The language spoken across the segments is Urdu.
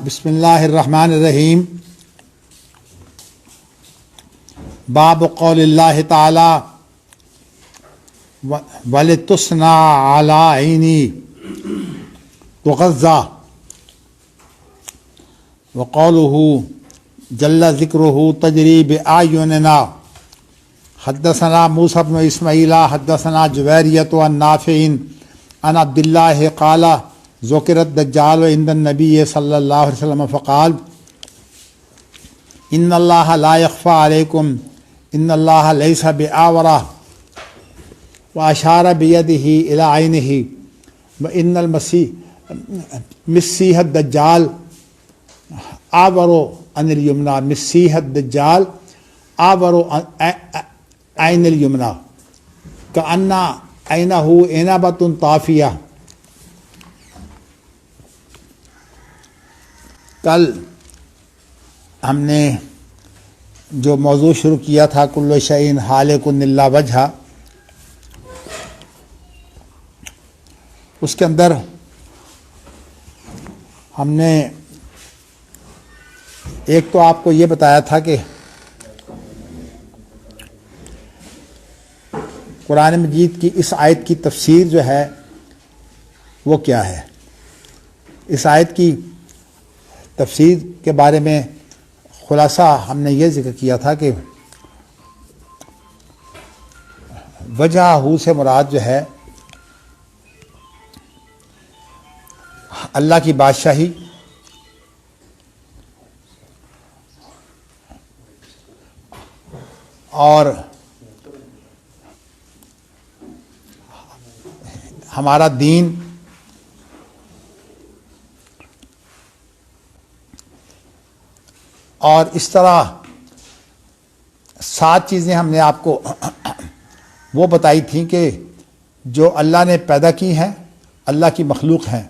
بسم اللہ الرحمن الرحیم باب قول اللہ تعالی وَلِتُصْنَعَ عَلَىٰ عَيْنِي تُغَذَّى وقوله جل ذکرہ تجری بأعیننا حدثنا موسیٰ بن اسماعیل حدثنا جویریۃ عن نافع عن عبد اللہ قال ذکر الدجال عند النبی صلی اللہ علیہ وسلم فقال ان اللہ لا یخفی علیکم ان اللہ لیس بأعور واشار بیدہ الی عینہ وان مسیح الدجال اعور عن الیمنی مسیح الدجال اعور عین الیمنی کأن عینہ عنبۃ طافیہ۔ کل ہم نے جو موضوع شروع کیا تھا کل شیء ہالک الا وجہہ، اس کے اندر ہم نے ایک تو آپ کو یہ بتایا تھا کہ قرآن مجید کی اس آیت کی تفسیر جو ہے وہ کیا ہے۔ اس آیت کی تفسیر کے بارے میں خلاصہ ہم نے یہ ذکر کیا تھا کہ وجہ سے مراد جو ہے اللہ کی بادشاہی اور ہمارا دین اور اس طرح 7 چیزیں ہم نے آپ کو وہ بتائی تھیں کہ جو اللہ نے پیدا کی ہیں، اللہ کی مخلوق ہیں،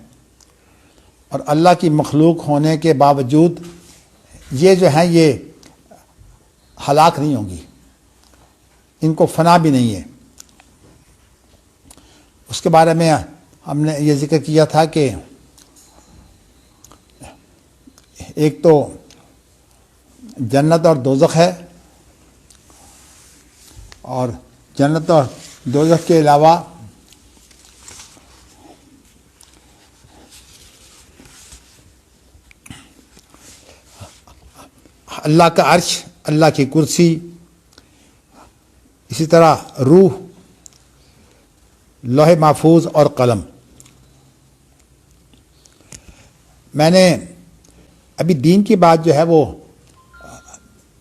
اور اللہ کی مخلوق ہونے کے باوجود یہ جو ہیں یہ ہلاک نہیں ہوں گی، ان کو فنا بھی نہیں ہے۔ اس کے بارے میں ہم نے یہ ذکر کیا تھا کہ ایک تو جنت اور دوزخ ہے، اور جنت اور دوزخ کے علاوہ اللہ کا عرش، اللہ کی کرسی، اسی طرح روح، لوح محفوظ اور قلم۔ میں نے ابھی دین کی بات جو ہے وہ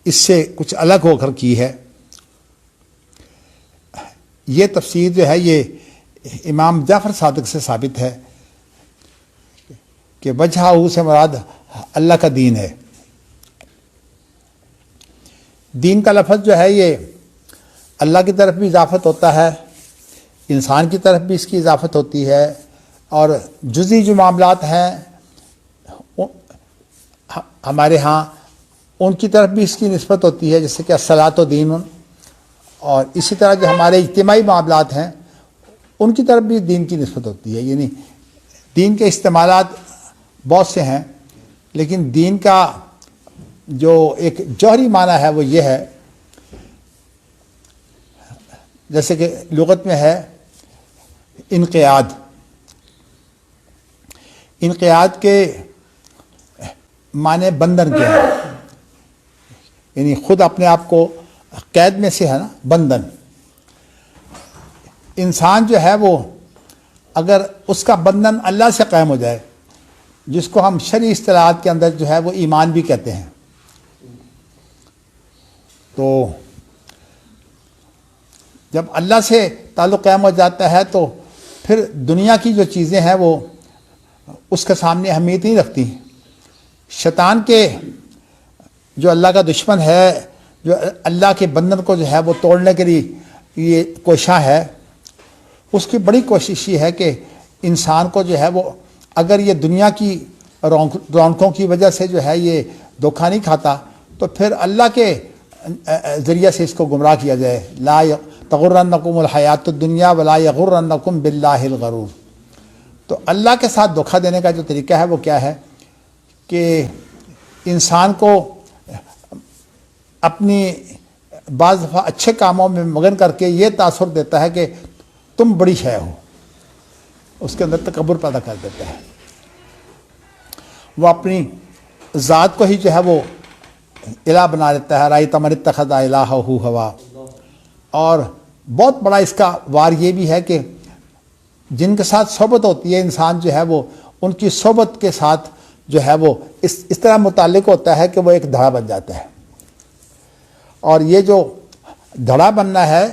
اس سے کچھ الگ ہو کر کی ہے۔ یہ تفسیر جو ہے یہ امام جعفر صادق سے ثابت ہے کہ وجہ سے مراد اللہ کا دین ہے۔ دین کا لفظ جو ہے یہ اللہ کی طرف بھی اضافت ہوتا ہے، انسان کی طرف بھی اس کی اضافت ہوتی ہے، اور جزئی جو معاملات ہیں ہمارے ہاں ان کی طرف بھی اس کی نسبت ہوتی ہے، جیسے کہ الصلاۃ دین، اور اسی طرح جو ہمارے اجتماعی معاملات ہیں ان کی طرف بھی دین کی نسبت ہوتی ہے۔ یعنی دین کے استعمالات بہت سے ہیں، لیکن دین کا جو ایک جوہری معنی ہے وہ یہ ہے، جیسے کہ لغت میں ہے انقیاد۔ انقیاد کے معنی بندھن کے ہیں، یعنی خود اپنے آپ کو قید میں سے ہے نا، بندھن۔ انسان جو ہے وہ اگر اس کا بندھن اللہ سے قائم ہو جائے، جس کو ہم شرعی اصطلاحات کے اندر جو ہے وہ ایمان بھی کہتے ہیں، تو جب اللہ سے تعلق قائم ہو جاتا ہے تو پھر دنیا کی جو چیزیں ہیں وہ اس کے سامنے اہمیت نہیں رکھتی۔ شیطان کے جو اللہ کا دشمن ہے، جو اللہ کے بندھن کو جو ہے وہ توڑنے کے لیے یہ کوشاں ہے، اس کی بڑی کوشش یہ ہے کہ انسان کو جو ہے وہ اگر یہ دنیا کی رونقوں کی وجہ سے جو ہے یہ دھوکہ نہیں کھاتا تو پھر اللہ کے ذریعے سے اس کو گمراہ کیا جائے۔ لا تغرنکم الحیات الدنیا ولا یغرنکم باللہ الغرور۔ تو اللہ کے ساتھ دھوکہ دینے کا جو طریقہ ہے وہ کیا ہے کہ انسان کو اپنی بعض دفعہ اچھے کاموں میں مگن کر کے یہ تاثر دیتا ہے کہ تم بڑی شے ہو، اس کے اندر تکبر پیدا کر دیتا ہے. وہ اپنی ذات کو ہی جو ہے وہ الہ بنا لیتا ہے. رأیت من اتخذ الہہ ہوا. اور بہت بڑا اس کا وار یہ بھی ہے کہ جن کے ساتھ صحبت ہوتی ہے انسان جو ہے وہ ان کی صحبت کے ساتھ جو ہے وہ اس طرح متعلق ہوتا ہے کہ وہ ایک دھڑا بن جاتا ہے. اور یہ جو دھڑا بننا ہے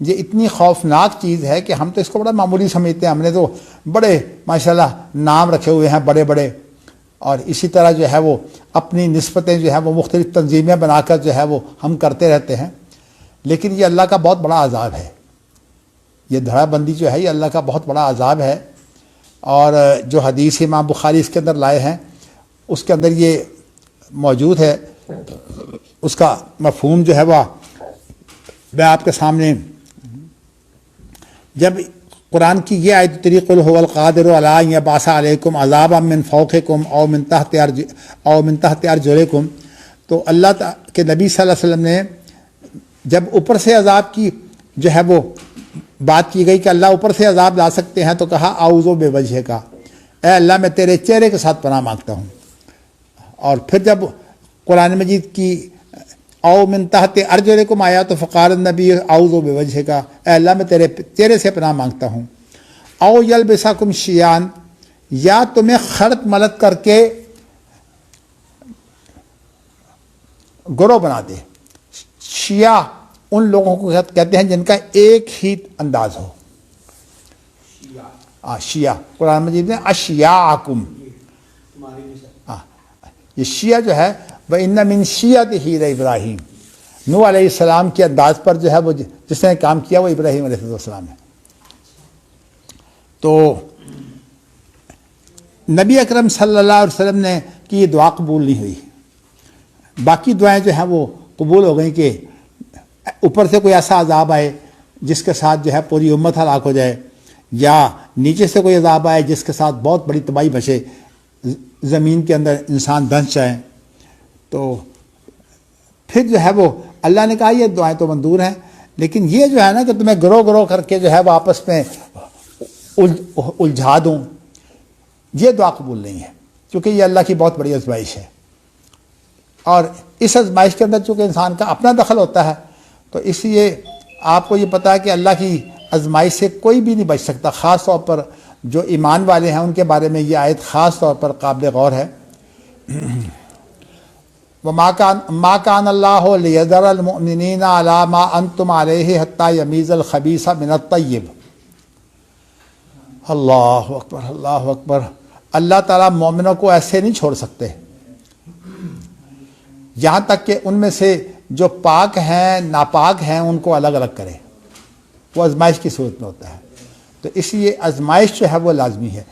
یہ اتنی خوفناک چیز ہے کہ ہم تو اس کو بڑا معمولی سمجھتے ہیں. ہم نے تو بڑے ماشاءاللہ نام رکھے ہوئے ہیں بڑے بڑے، اور اسی طرح جو ہے وہ اپنی نسبتیں جو ہے وہ مختلف تنظیمیں بنا کر جو ہے وہ ہم کرتے رہتے ہیں. لیکن یہ اللہ کا بہت بڑا عذاب ہے. یہ دھڑا بندی جو ہے یہ اللہ کا بہت بڑا عذاب ہے. اور جو حدیث امام بخاری اس کے اندر لائے ہیں اس کے اندر یہ موجود ہے. اس کا مفہوم جو ہے وہ میں آپ کے سامنے، جب قرآن کی یہ آیت اتری قل هو القادر علی ان یبعث علیکم عذابا من فوقکم او من تحت ارجلکم، تو اللہ کے نبی صلی اللہ علیہ وسلم نے جب اوپر سے عذاب کی جو ہے وہ بات کی گئی کہ اللہ اوپر سے عذاب لا سکتے ہیں تو کہا اعوذ بوجہک، اے اللہ میں تیرے چہرے کے ساتھ پناہ مانگتا ہوں. اور پھر جب قرآن مجید کی او من تحت ارجلکم آیا تو فقال النبی اعوذ بوجہک، اے اللہ میں تیرے چہرے سے پناہ مانگتا ہوں. او یلبسکم شیعان، یا تمہیں خلط ملط کر کے گروہ بنا دے. شیعہ ان لوگوں کو کہتے ہیں جن کا ایک ہی انداز ہو. شیعہ قرآن مجید میں اشیاءکم، یہ شیعہ جو ہے وَإِنَّ مِن شِيَعَتِهِ لِإِبْرَاهِيمَ، نوح علیہ السلام کے انداز پر جو ہے وہ جس نے کام کیا وہ ابراہیم علیہ السلام ہے. تو نبی اکرم صلی اللہ علیہ وسلم نے کی یہ دعا قبول نہیں ہوئی. باقی دعائیں جو ہیں وہ قبول ہو گئیں کہ اوپر سے کوئی ایسا عذاب آئے جس کے ساتھ جو ہے پوری امت ہلاک ہو جائے، یا نیچے سے کوئی عذاب آئے جس کے ساتھ بہت بڑی تباہی بچے، زمین کے اندر انسان دھنس جائیں. تو پھر جو ہے وہ اللہ نے کہا یہ دعائیں تو منظور ہیں، لیکن یہ جو ہے نا کہ تمہیں گروہ گروہ کر کے جو ہے وہ آپس میں الجھا دوں، یہ دعا قبول نہیں ہے، کیونکہ یہ اللہ کی بہت بڑی آزمائش ہے. اور اس آزمائش کے اندر چونکہ انسان کا اپنا دخل ہوتا ہے تو اس لیے آپ کو یہ پتہ ہے کہ اللہ کی آزمائش سے کوئی بھی نہیں بچ سکتا. خاص طور پر جو ایمان والے ہیں ان کے بارے میں یہ آیت خاص طور پر قابل غور ہے. وَمَا كَانَ اللَّهُ لِيَذَرَ الْمُؤْمِنِينَ عَلَىٰ مَا أَنْتُمْ عَلَيْهِ حَتَّىٰ يَمِيزَ الْخَبِيثَ مِنَ الطَّيِّبِ. اللہ اکبر اللہ اکبر. اللہ تعالیٰ مومنوں کو ایسے نہیں چھوڑ سکتے یہاں تک کہ ان میں سے جو پاک ہیں ناپاک ہیں ان کو الگ الگ کرے. وہ آزمائش کی صورت میں ہوتا ہے. تو اس لیے آزمائش جو ہے وہ لازمی ہے.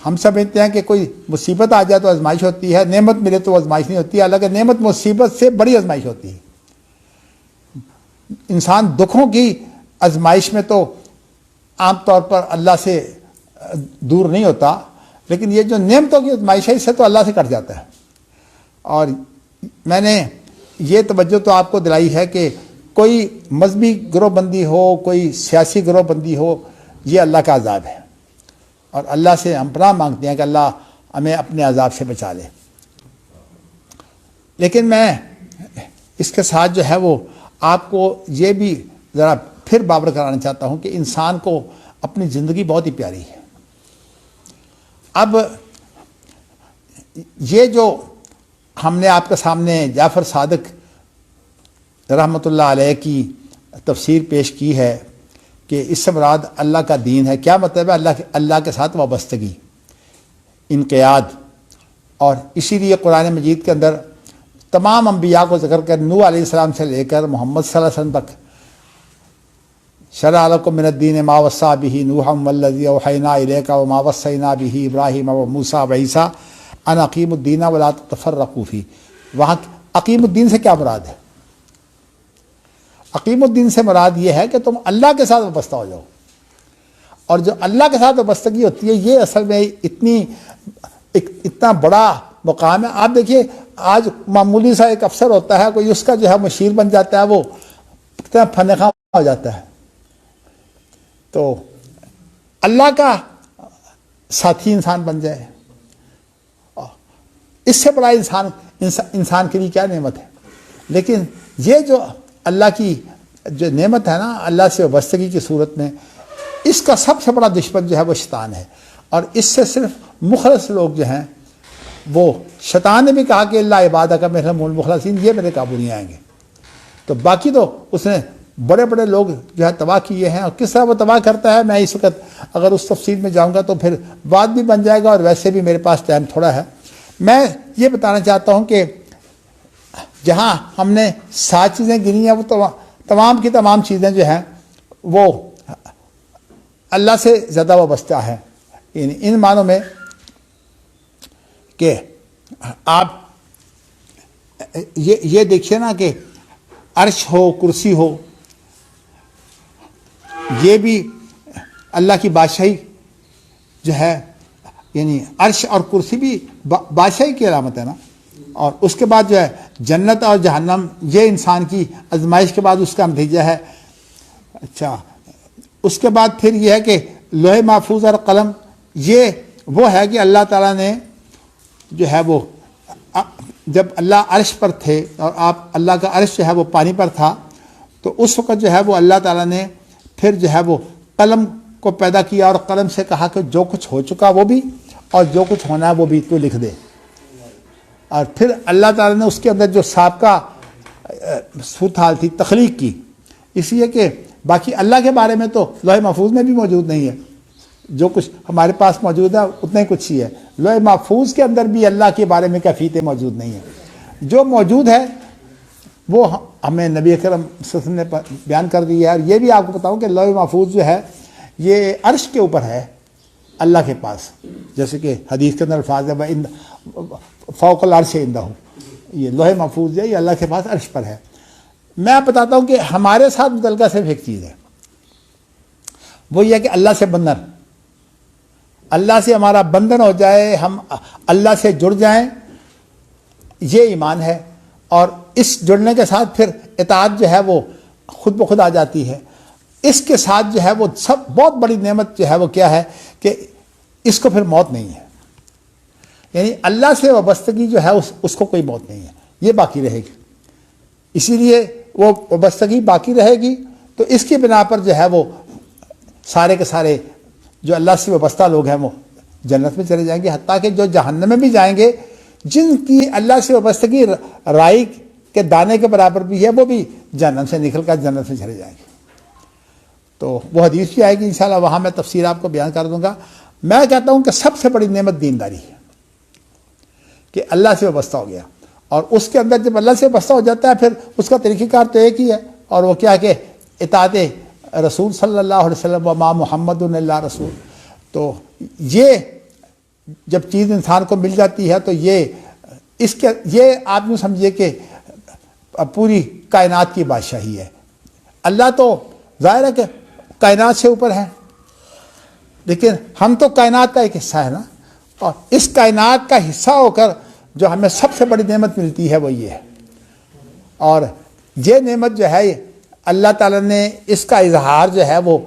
ہم سمجھتے ہیں کہ کوئی مصیبت آ جائے تو آزمائش ہوتی ہے، نعمت ملے تو آزمائش نہیں ہوتی. حالانکہ نعمت مصیبت سے بڑی آزمائش ہوتی ہے. انسان دکھوں کی آزمائش میں تو عام طور پر اللہ سے دور نہیں ہوتا، لیکن یہ جو نعمتوں کی آزمائش ہے اس سے تو اللہ سے کٹ جاتا ہے. اور میں نے یہ توجہ تو آپ کو دلائی ہے کہ کوئی مذہبی گروہ بندی ہو، کوئی سیاسی گروہ بندی ہو، یہ اللہ کا عذاب ہے. اور اللہ سے ہم پناہ مانگتے ہیں کہ اللہ ہمیں اپنے عذاب سے بچا لے. لیکن میں اس کے ساتھ جو ہے وہ آپ کو یہ بھی ذرا پھر باور کرانا چاہتا ہوں کہ انسان کو اپنی زندگی بہت ہی پیاری ہے. اب یہ جو ہم نے آپ کے سامنے جعفر صادق رحمۃ اللہ علیہ کی تفسیر پیش کی ہے کہ اس سے مراد اللہ کا دین ہے. کیا مطلب ہے؟ اللہ کے ساتھ وابستگی، انقیاد. اور اسی لیے قرآن مجید کے اندر تمام انبیاء کو ذکر کر نوح علیہ السلام سے لے کر محمد صلی اللہ علیہ وسلم تک شرع لکم من الدین ما وصی بہ نوحا والذی اوحینا الیک وما وصینا بہ ابراہیم وموسیٰ وعیسیٰ ان اقیموا الدین ولا تتفرقوا فیہ. وہاں اقیم الدین سے کیا مراد ہے؟ اقیم الدین سے مراد یہ ہے کہ تم اللہ کے ساتھ وابستہ ہو جاؤ. اور جو اللہ کے ساتھ وابستگی ہوتی ہے یہ اصل میں اتنا بڑا مقام ہے. آپ دیکھیے آج معمولی سا ایک افسر ہوتا ہے, کوئی اس کا جو ہے مشیر بن جاتا ہے, وہ کتنا فن خواہ ہو جاتا ہے. تو اللہ کا ساتھی انسان بن جائے, اس سے بڑا انسان کے لیے کیا نعمت ہے. لیکن یہ جو اللہ کی جو نعمت ہے نا, اللہ سے وابستگی کی صورت میں, اس کا سب سے بڑا دشمن جو ہے وہ شیطان ہے. اور اس سے صرف مخلص لوگ جو ہیں, وہ شیطان نے بھی کہا کہ اللہ عبادہ کا منہم المخلصین, یہ میرے قابو نہیں آئیں گے. تو باقی تو اس نے بڑے بڑے لوگ جو ہے تباہ کیے ہیں, اور کس طرح وہ تباہ کرتا ہے میں اس وقت اگر اس تفصیل میں جاؤں گا تو پھر بات بھی بن جائے گا, اور ویسے بھی میرے پاس ٹائم تھوڑا ہے. میں یہ بتانا چاہتا ہوں کہ جہاں ہم نے 7 چیزیں گنی ہیں, وہ تمام کی تمام چیزیں جو ہیں وہ اللہ سے زیادہ وابستہ ہے. ان معنوں میں کہ آپ یہ دیکھیے نا کہ عرش ہو, کرسی ہو, یہ بھی اللہ کی بادشاہی جو ہے, یعنی عرش اور کرسی بھی بادشاہی کی علامت ہے نا. اور اس کے بعد جو ہے جنت اور جہنم, یہ انسان کی آزمائش کے بعد اس کا نتیجہ ہے. اچھا, اس کے بعد پھر یہ ہے کہ لوح محفوظ اور قلم, یہ وہ ہے کہ اللہ تعالیٰ نے جو ہے وہ جب اللہ عرش پر تھے اور اللہ کا عرش جو ہے وہ پانی پر تھا, تو اس وقت جو ہے وہ اللہ تعالیٰ نے پھر جو ہے وہ قلم کو پیدا کیا, اور قلم سے کہا کہ جو کچھ ہو چکا وہ بھی, اور جو کچھ ہونا ہے وہ بھی تو لکھ دے. اور پھر اللہ تعالیٰ نے اس کے اندر جو سابقہ صورتحال تھی تخلیق کی, اس لیے کہ باقی اللہ کے بارے میں تو لوح محفوظ میں بھی موجود نہیں ہے. جو کچھ ہمارے پاس موجود ہے اتنا ہی کچھ ہی ہے. لوح محفوظ کے اندر بھی اللہ کے بارے میں کیفیتیں موجود نہیں ہیں. جو موجود ہے وہ ہمیں نبی اکرم صلی اللہ علیہ وسلم نے بیان کر دی ہے. اور یہ بھی آپ کو بتاؤں کہ لوح محفوظ جو ہے یہ عرش کے اوپر ہے اللہ کے پاس, جیسے کہ حدیث کے اندر الفاظ ہے فوق العرش عندہ, یہ لوح محفوظ ہے, یہ اللہ کے پاس عرش پر ہے. میں آپ بتاتا ہوں کہ ہمارے ساتھ متعلقہ صرف ایک چیز ہے, وہ یہ کہ اللہ سے بندھن, اللہ سے ہمارا بندھن ہو جائے, ہم اللہ سے جڑ جائیں, یہ ایمان ہے. اور اس جڑنے کے ساتھ پھر اطاعت جو ہے وہ خود بخود آ جاتی ہے. اس کے ساتھ جو ہے وہ سب بہت بڑی نعمت جو ہے وہ کیا ہے کہ اس کو پھر موت نہیں ہے. یعنی اللہ سے وابستگی جو ہے اس کو کوئی موت نہیں ہے, یہ باقی رہے گی. اسی لیے وہ وابستگی باقی رہے گی, تو اس کی بنا پر جو ہے وہ سارے کے سارے جو اللہ سے وابستہ لوگ ہیں وہ جنت میں چلے جائیں گے. حتیٰ کہ جو جہنم میں بھی جائیں گے, جن کی اللہ سے وابستگی رائی کے دانے کے برابر بھی ہے, وہ بھی جہنم سے نکل کر جنت میں چلے جائیں گے. تو وہ حدیث بھی آئے گی انشاءاللہ, وہاں میں تفسیر آپ کو بیان کر دوں گا. میں کہتا ہوں کہ سب سے بڑی نعمت دینداری ہے کہ اللہ سے وابستہ ہو گیا. اور اس کے اندر جب اللہ سے وابستہ ہو جاتا ہے پھر اس کا طریقہ کار تو ایک ہی ہے, اور وہ کیا کہ اطاعت رسول صلی اللہ علیہ وسلم وما محمد اللہ رسول. تو یہ جب چیز انسان کو مل جاتی ہے تو یہ آپ یوں سمجھیے کہ پوری کائنات کی بادشاہی ہے. اللہ تو ظاہر ہے کہ کائنات سے اوپر ہے, لیکن ہم تو کائنات کا ایک حصہ ہے نا. اور اس کائنات کا حصہ ہو کر جو ہمیں سب سے بڑی نعمت ملتی ہے وہ یہ ہے. اور یہ نعمت جو ہے اللہ تعالیٰ نے اس کا اظہار جو ہے وہ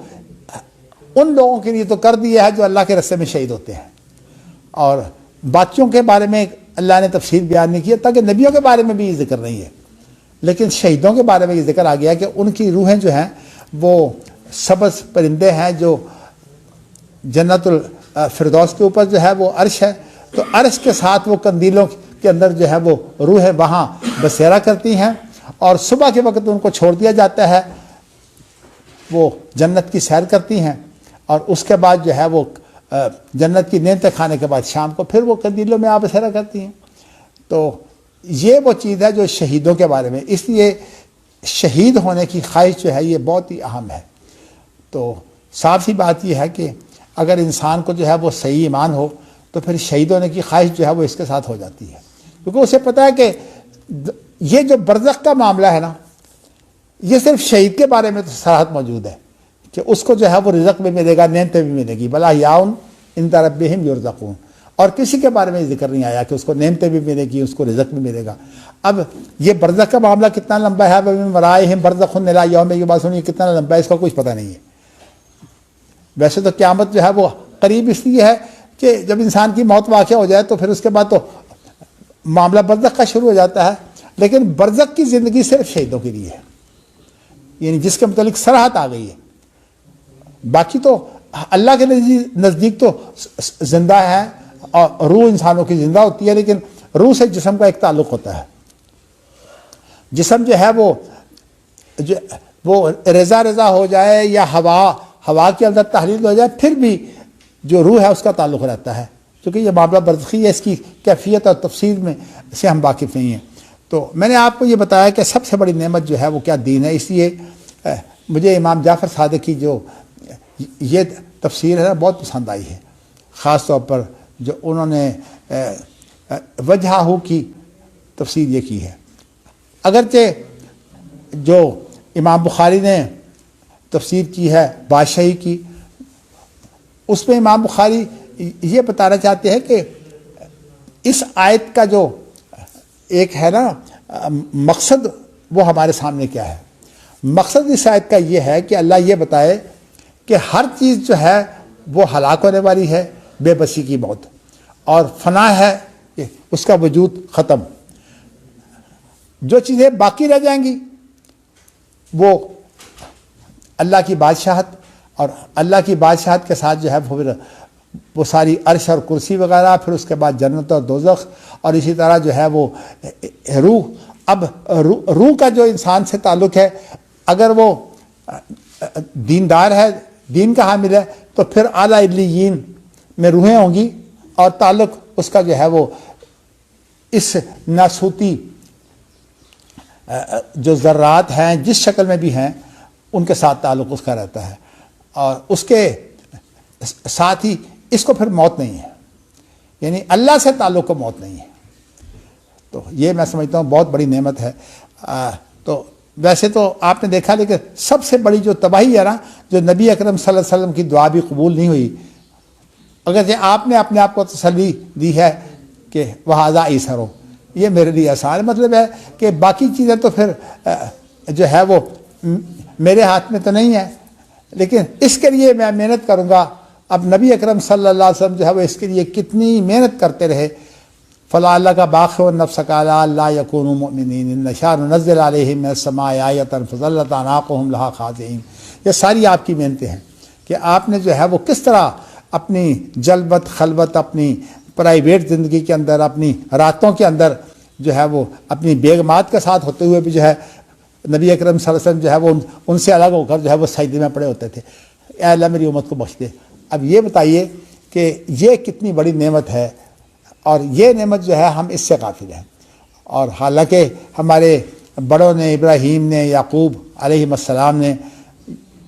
ان لوگوں کے لیے تو کر دیا ہے جو اللہ کے راستے میں شہید ہوتے ہیں. اور باقیوں کے بارے میں اللہ نے تفصیل بیان نہیں کیا, تاکہ نبیوں کے بارے میں بھی یہ ذکر نہیں ہے, لیکن شہیدوں کے بارے میں یہ ذکر آ گیا کہ ان کی روحیں جو ہیں وہ سبز پرندے ہیں جو جنت الفردوس کے اوپر جو ہے وہ عرش ہے. تو عرش کے ساتھ وہ قندیلوں کے اندر جو ہے وہ روحیں وہاں بسیرا کرتی ہیں, اور صبح کے وقت ان کو چھوڑ دیا جاتا ہے, وہ جنت کی سیر کرتی ہیں, اور اس کے بعد جو ہے وہ جنت کی نعمتیں کھانے کے بعد شام کو پھر وہ قندیلوں میں بسیرا کرتی ہیں. تو یہ وہ چیز ہے جو شہیدوں کے بارے میں, اس لیے شہید ہونے کی خواہش جو ہے یہ بہت ہی اہم ہے. تو صاف سی بات یہ ہے کہ اگر انسان کو جو ہے وہ صحیح ایمان ہو تو پھر شہید ہونے کی خواہش جو ہے وہ اس کے ساتھ ہو جاتی ہے, کیونکہ اسے پتہ ہے کہ یہ جو برزخ کا معاملہ ہے نا, یہ صرف شہید کے بارے میں تو صراحت موجود ہے کہ اس کو جو ہے وہ رزق بھی ملے گا, نعمتیں بھی ملے گی. بلا یاؤن عند ربہم یرزقون, اور کسی کے بارے میں ذکر نہیں آیا کہ اس کو نعمتیں بھی ملے گی، اس کو رزق بھی ملے گا۔ اب یہ برزخ کا معاملہ کتنا لمبا ہے، وَمِن وَرَائِهِمْ بَرْزَخٌ إِلَىٰ يَوْمِ يُبْعَثُونَ، یہ کتنا لمبا ہے اس کا کچھ پتہ نہیں ہے۔ ویسے تو قیامت جو ہے وہ قریب اس لیے ہے کہ جب انسان کی موت واقع ہو جائے تو پھر اس کے بعد تو معاملہ برزخ کا شروع ہو جاتا ہے، لیکن برزخ کی زندگی صرف شہیدوں کے لیے ہے، یعنی جس کے متعلق صراحت آ گئی ہے۔ باقی تو اللہ کے نزدیک تو زندہ ہے، اور روح انسانوں کی زندہ ہوتی ہے، لیکن روح سے جسم کا ایک تعلق ہوتا ہے۔ جسم جو ہے وہ رضا ہو جائے یا ہوا کے اندر تحلیل ہو جائے، پھر بھی جو روح ہے اس کا تعلق رہتا ہے، کیونکہ یہ معاملہ برزخی ہے، اس کی کیفیت اور تفصیل میں سے ہم واقف نہیں ہیں۔ تو میں نے آپ کو یہ بتایا کہ سب سے بڑی نعمت جو ہے وہ کیا دین ہے، اس لیے مجھے امام جعفر صادق کی جو یہ تفسیر ہے نا بہت پسند آئی ہے، خاص طور پر جو انہوں نے وجہہ کی تفسیر یہ کی ہے۔ اگرچہ جو امام بخاری نے تفسیر کی ہے بادشاہی کی، اس میں امام بخاری یہ بتانا چاہتے ہیں کہ اس آیت کا جو ایک ہے نا مقصد، وہ ہمارے سامنے کیا ہے۔ مقصد اس آیت کا یہ ہے کہ اللہ یہ بتائے کہ ہر چیز جو ہے وہ ہلاک ہونے والی ہے، بے بسی کی موت، اور فنا ہے اس کا وجود ختم۔ جو چیزیں باقی رہ جائیں گی وہ اللہ کی بادشاہت، اور اللہ کی بادشاہت کے ساتھ جو ہے پھر وہ ساری عرش اور کرسی وغیرہ، پھر اس کے بعد جنت اور دوزخ، اور اسی طرح جو ہے وہ روح۔ اب روح کا جو انسان سے تعلق ہے، اگر وہ دیندار ہے، دین کا حامل ہے، تو پھر اعلیٰ علیین میں روحیں ہوں گی، اور تعلق اس کا جو ہے وہ اس ناسوتی جو ذرات ہیں جس شکل میں بھی ہیں ان کے ساتھ تعلق اس کا رہتا ہے، اور اس کے ساتھ ہی اس کو پھر موت نہیں ہے، یعنی اللہ سے تعلق کو موت نہیں ہے۔ تو یہ میں سمجھتا ہوں بہت بڑی نعمت ہے۔ تو ویسے تو آپ نے دیکھا، لیکن سب سے بڑی جو تباہی ہے نا، جو نبی اکرم صلی اللہ علیہ وسلم کی دعا بھی قبول نہیں ہوئی، اگرچہ آپ نے اپنے آپ کو تسلی دی ہے کہ وہذا ایسر، یہ میرے لیے آسان، مطلب ہے کہ باقی چیزیں تو پھر جو ہے وہ میرے ہاتھ میں تو نہیں ہے، لیکن اس کے لیے میں محنت کروں گا۔ اب نبی اکرم صلی اللہ علیہ وسلم جو ہے وہ اس کے لیے کتنی محنت کرتے رہے۔ فلا اللہ کا باخر نفس کالا اللہ یکون مؤمنین نشار نزل علیہم من السماء آیۃ فظلت اعناقهم لها خاضعین۔ یہ ساری آپ کی محنتیں ہیں کہ آپ نے جو ہے وہ کس طرح اپنی جلوت خلوت، اپنی پرائیویٹ زندگی کے اندر، اپنی راتوں کے اندر جو ہے وہ اپنی بیگمات کے ساتھ ہوتے ہوئے بھی جو ہے نبی اکرم صلی اللہ علیہ وسلم جو ہے وہ ان سے الگ ہو کر جو ہے وہ سجدے میں پڑے ہوتے تھے، اے اللہ میری امت کو بخش دے۔ اب یہ بتائیے کہ یہ کتنی بڑی نعمت ہے، اور یہ نعمت جو ہے ہم اس سے غافل ہیں۔ اور حالانکہ ہمارے بڑوں نے، ابراہیم نے، یعقوب علیہ السلام نے،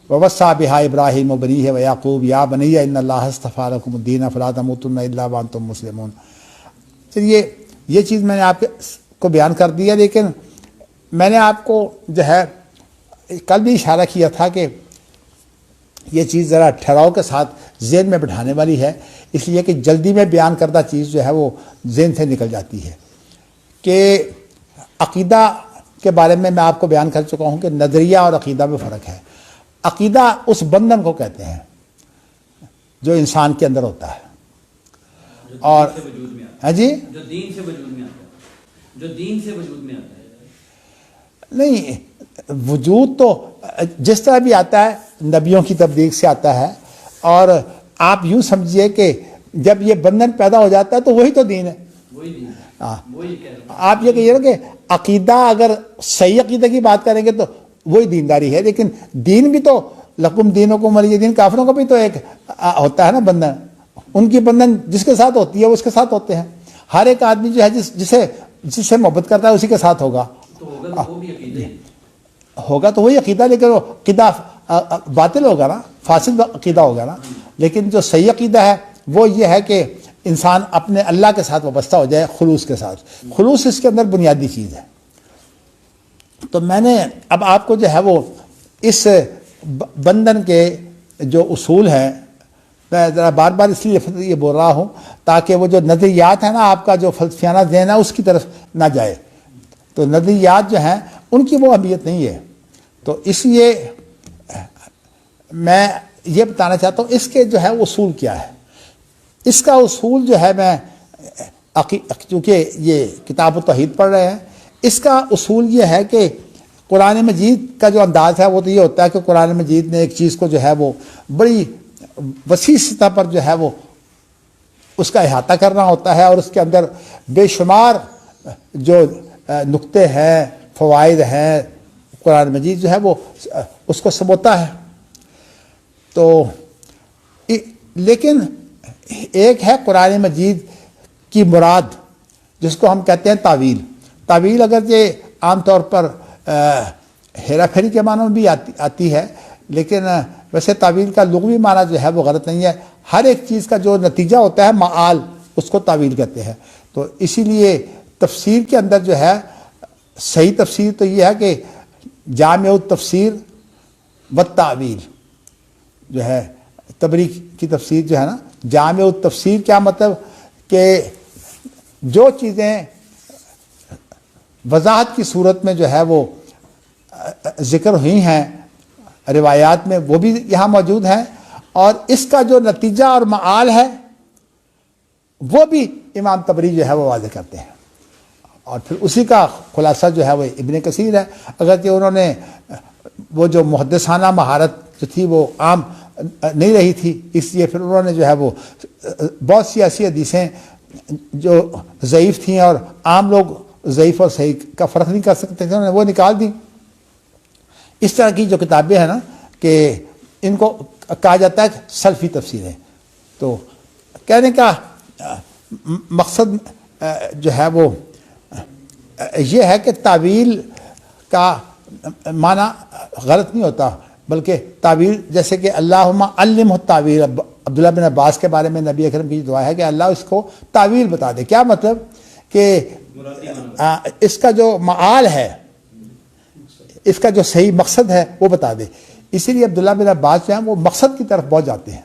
ووصّىٰ بِهَا ابراہیم وبنیہ ویعقوب یا بنی ان اللہ اصطفیٰ لکم الدین فلا تموتن الا وانتم مسلمون۔ چلیے یہ چیز میں نے آپ کو بیان کر دیا، لیکن میں نے آپ کو جو ہے کل بھی اشارہ کیا تھا کہ یہ چیز ذرا ٹھہراؤ کے ساتھ ذہن میں بٹھانے والی ہے، اس لیے کہ جلدی میں بیان کردہ چیز جو ہے وہ ذہن سے نکل جاتی ہے۔ کہ عقیدہ کے بارے میں آپ کو بیان کر چکا ہوں کہ نظریہ اور عقیدہ میں فرق ہے۔ عقیدہ اس بندھن کو کہتے ہیں جو انسان کے اندر ہوتا ہے، اور ہاں جی جو دین سے وجود میں آتا ہے، جو دین سے وجود میں آتا ہے، نہیں، وجود تو جس طرح بھی آتا ہے نبیوں کی تبلیغ سے آتا ہے، اور آپ یوں سمجھیے کہ جب یہ بندھن پیدا ہو جاتا ہے تو وہی تو دین ہے۔ وہی دین ہے، ہاں، وہی کہہ رہا ہوں۔ آپ یہ کہیے نا کہ عقیدہ، اگر صحیح عقیدہ کی بات کریں گے تو وہی دینداری ہے، لیکن دین بھی تو لکم دینکم ولی دین، کافروں کا بھی تو ایک ہوتا ہے نا بندھن، ان کی بندھن جس کے ساتھ ہوتی ہے وہ اس کے ساتھ ہوتے ہیں۔ ہر ایک آدمی جو ہے جس سے محبت کرتا ہے اسی کے ساتھ ہوگا، تو ہوگا تو وہ بھی عقیدہ ہی ہوگا تو وہی عقیدہ، لیکن وہ عقیدہ باطل ہوگا نا، فاسد عقیدہ ہوگا نا۔ لیکن جو صحیح عقیدہ ہے وہ یہ ہے کہ انسان اپنے اللہ کے ساتھ وابستہ ہو جائے، خلوص کے ساتھ۔ خلوص اس کے اندر بنیادی چیز ہے۔ تو میں نے اب آپ کو جو ہے وہ اس بندھن کے جو اصول ہیں میں ذرا بار بار اس لیے یہ بول رہا ہوں تاکہ وہ جو نظریات ہیں نا آپ کا جو فلسفیانہ ذہن ہے اس کی طرف نہ جائے. تو نظریات جو ہیں ان کی وہ اہمیت نہیں ہے. تو اس لیے میں یہ بتانا چاہتا ہوں اس کے جو ہے اصول کیا ہے. اس کا اصول جو ہے میں چونکہ یہ کتاب التوحید پڑھ رہے ہیں, اس کا اصول یہ ہے کہ قرآن مجید کا جو انداز ہے وہ تو یہ ہوتا ہے کہ قرآن مجید نے ایک چیز کو جو ہے وہ بڑی وسیع سطح پر جو ہے وہ اس کا احاطہ کرنا ہوتا ہے, اور اس کے اندر بے شمار جو نقطے ہیں, فوائد ہیں, قرآن مجید جو ہے وہ اس کو سموتا ہے. تو لیکن ایک ہے قرآن مجید کی مراد جس کو ہم کہتے ہیں تعویل. تعویل اگرچہ عام طور پر ہیرا پھیری کے معنوں میں بھی آتی ہے, لیکن ویسے تعویل کا لغوی معنی جو ہے وہ غلط نہیں ہے. ہر ایک چیز کا جو نتیجہ ہوتا ہے معال, اس کو تعویل کہتے ہیں. تو اسی لیے تفسیر کے اندر جو ہے صحیح تفسیر تو یہ ہے کہ جامع التفسیر والتعویل جو ہے, تبری کی تفسیر جو ہے نا, جامع التفسیر کیا مطلب کہ جو چیزیں وضاحت کی صورت میں جو ہے وہ ذکر ہوئی ہیں روایات میں وہ بھی یہاں موجود ہیں, اور اس کا جو نتیجہ اور معال ہے وہ بھی امام طبری جو ہے وہ واضح کرتے ہیں. اور پھر اسی کا خلاصہ جو ہے وہ ابن کثیر ہے. اگرچہ انہوں نے وہ جو محدثانہ مہارت جو تھی وہ عام نہیں رہی تھی, اس لیے پھر انہوں نے جو ہے وہ بہت سی ایسی حدیثیں جو ضعیف تھیں اور عام لوگ ضعیف اور صحیح کا فرق نہیں کر سکتے تھے, انہوں نے وہ نکال دی. اس طرح کی جو کتابیں ہیں نا کہ ان کو کہا جاتا ہے سلفی تفسیریں. تو کہنے کا مقصد جو ہے وہ یہ ہے کہ تعویل کا معنی غلط نہیں ہوتا, بلکہ تعویل جیسے کہ اللہم علمہ التعویل, عبداللہ بن عباس کے بارے میں نبی اکرم کی دعا ہے کہ اللہ اس کو تعویل بتا دے. کیا مطلب کہ اس کا جو معال ہے, اس کا جو صحیح مقصد ہے وہ بتا دے. اسی لیے عبداللہ بن عباس جو ہیں وہ مقصد کی طرف بہت جاتے ہیں.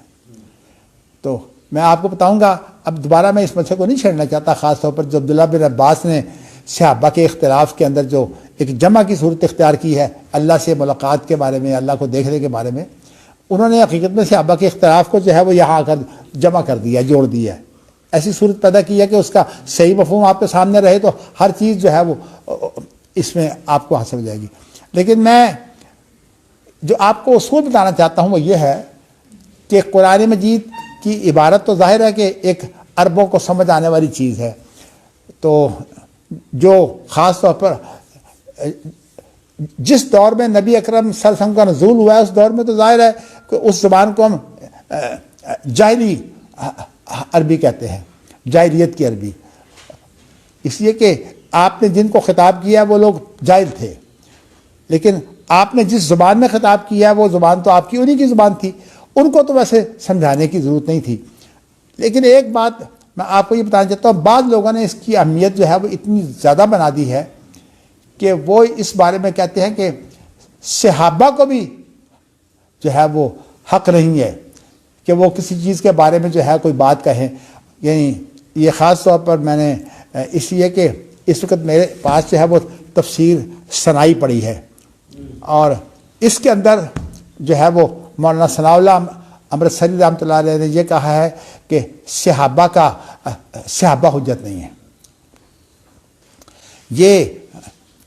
تو میں آپ کو بتاؤں گا, اب دوبارہ میں اس مسئلے کو نہیں چھیڑنا چاہتا, خاص طور پر جو عبداللہ بن عباس نے صحابہ کے اختلاف کے اندر جو ایک جمع کی صورت اختیار کی ہے اللہ سے ملاقات کے بارے میں, اللہ کو دیکھنے کے بارے میں, انہوں نے حقیقت میں صحابہ کے اختلاف کو جو ہے وہ یہاں آ کر جمع کر دیا, جوڑ دیا, ایسی صورت پیدا کی ہے کہ اس کا صحیح مفہوم آپ کے سامنے رہے تو ہر چیز جو ہے وہ اس میں آپ کو حاصل ہو جائے گی. لیکن میں جو آپ کو اصول بتانا چاہتا ہوں وہ یہ ہے کہ قرآن مجید کی عبارت تو ظاہر ہے کہ ایک عربوں کو سمجھ آنے والی چیز ہے. تو جو خاص طور پر جس دور میں نبی اکرم صلی اللہ علیہ وسلم کا نزول ہوا ہے اس دور میں تو ظاہر ہے کہ اس زبان کو ہم جاہلی عربی کہتے ہیں, جاہلیت کی عربی, اس لیے کہ آپ نے جن کو خطاب کیا وہ لوگ جاہل تھے, لیکن آپ نے جس زبان میں خطاب کیا وہ زبان تو آپ کی انہی کی زبان تھی, ان کو تو ویسے سمجھانے کی ضرورت نہیں تھی. لیکن ایک بات میں آپ کو یہ بتانا چاہتا ہوں, بعض لوگوں نے اس کی اہمیت جو ہے وہ اتنی زیادہ بنا دی ہے کہ وہ اس بارے میں کہتے ہیں کہ صحابہ کو بھی جو ہے وہ حق نہیں ہے کہ وہ کسی چیز کے بارے میں جو ہے کوئی بات کہیں. یعنی یہ خاص طور پر میں نے اس لیے کہ اس وقت میرے پاس جو ہے وہ تفسیر ثنائی پڑی ہے, اور اس کے اندر جو ہے وہ مولانا ثناء اللہ امرتسری رحمۃ اللہ علیہ نے یہ کہا ہے کہ صحابہ حجت نہیں ہے. یہ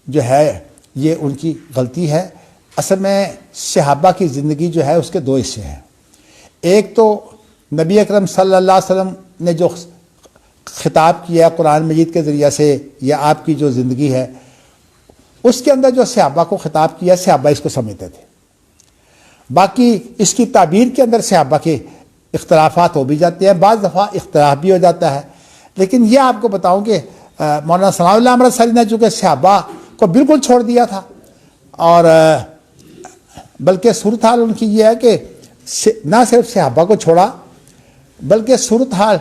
جو ہے یہ ان کی غلطی ہے. اصل میں صحابہ کی زندگی جو ہے اس کے دو حصے ہیں. ایک تو نبی اکرم صلی اللہ علیہ وسلم نے جو خطاب کیا قرآن مجید کے ذریعہ سے, یا آپ کی جو زندگی ہے اس کے اندر جو صحابہ کو خطاب کیا صحابہ اس کو سمجھتے تھے. باقی اس کی تعبیر کے اندر صحابہ کے اختلافات ہو بھی جاتے ہیں, بعض دفعہ اختلاف بھی ہو جاتا ہے. لیکن یہ آپ کو بتاؤں کہ مولانا ثناء اللہ امرتسری نے چونکہ صحابہ کو بالکل چھوڑ دیا تھا, اور بلکہ صورتحال ان کی یہ ہے کہ نہ صرف صحابہ کو چھوڑا بلکہ صورتحال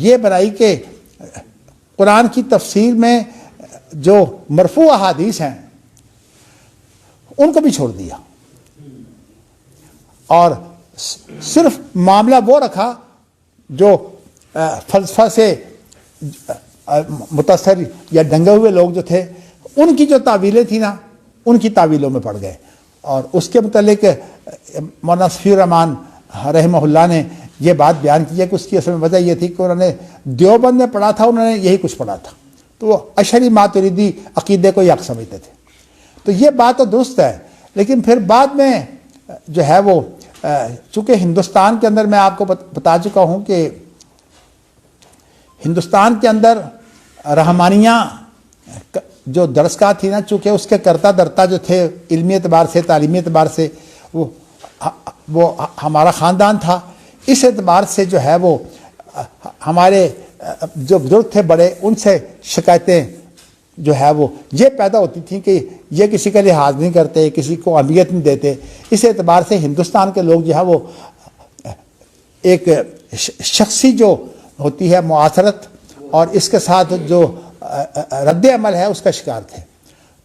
یہ بنائی کہ قرآن کی تفسیر میں جو مرفوع احادیث ہیں ان کو بھی چھوڑ دیا, اور صرف معاملہ وہ رکھا جو فلسفہ سے متاثر یا ڈنگے ہوئے لوگ جو تھے، ان کی جو تعویلیں تھیں نا، ان کی تعویلوں میں پڑ گئے. اور اس کے متعلق مولانا صفی الرحمان رحمہ اللہ نے یہ بات بیان کی ہے کہ اس کی اصل میں وجہ یہ تھی کہ انہوں نے دیوبند میں پڑھا تھا، انہوں نے یہی کچھ پڑھا تھا، تو وہ اشعری ماتریدی عقیدے کو یک سمجھتے تھے. تو یہ بات تو درست ہے، لیکن پھر بعد میں جو ہے وہ چونکہ ہندوستان کے اندر میں آپ کو بتا چکا ہوں کہ ہندوستان کے اندر رحمانیہ جو درسگاہ تھی نا، چونکہ اس کے کرتا درتا جو تھے علمی اعتبار سے، تعلیمی اعتبار سے وہ ہمارا خاندان تھا. اس اعتبار سے جو ہے وہ ہمارے جو بزرگ تھے بڑے، ان سے شکایتیں جو ہے وہ یہ پیدا ہوتی تھیں کہ یہ کسی کا لحاظ نہیں کرتے، کسی کو اہمیت نہیں دیتے. اس اعتبار سے ہندوستان کے لوگ جو ہے وہ ایک شخصی جو ہوتی ہے معاصرت اور اس کے ساتھ جو رد عمل ہے اس کا شکار تھے.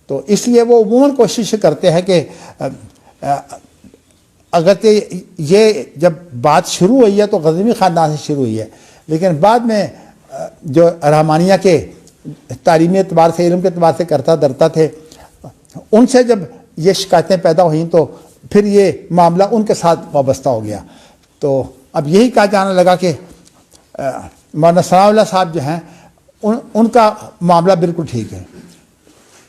تو اس لیے وہ عموماً کوشش کرتے ہیں کہ اگرچہ یہ جب بات شروع ہوئی ہے تو غزنوی خاندان سے شروع ہوئی ہے، لیکن بعد میں جو رحمانیہ کے تعلیمی اعتبار سے، علم کے اعتبار سے کرتا درتا تھے، ان سے جب یہ شکایتیں پیدا ہوئیں تو پھر یہ معاملہ ان کے ساتھ وابستہ ہو گیا. تو اب یہی کہا جانے لگا کہ مولانا ثناء اللہ صاحب جو ہیں ان کا معاملہ بالکل ٹھیک ہے.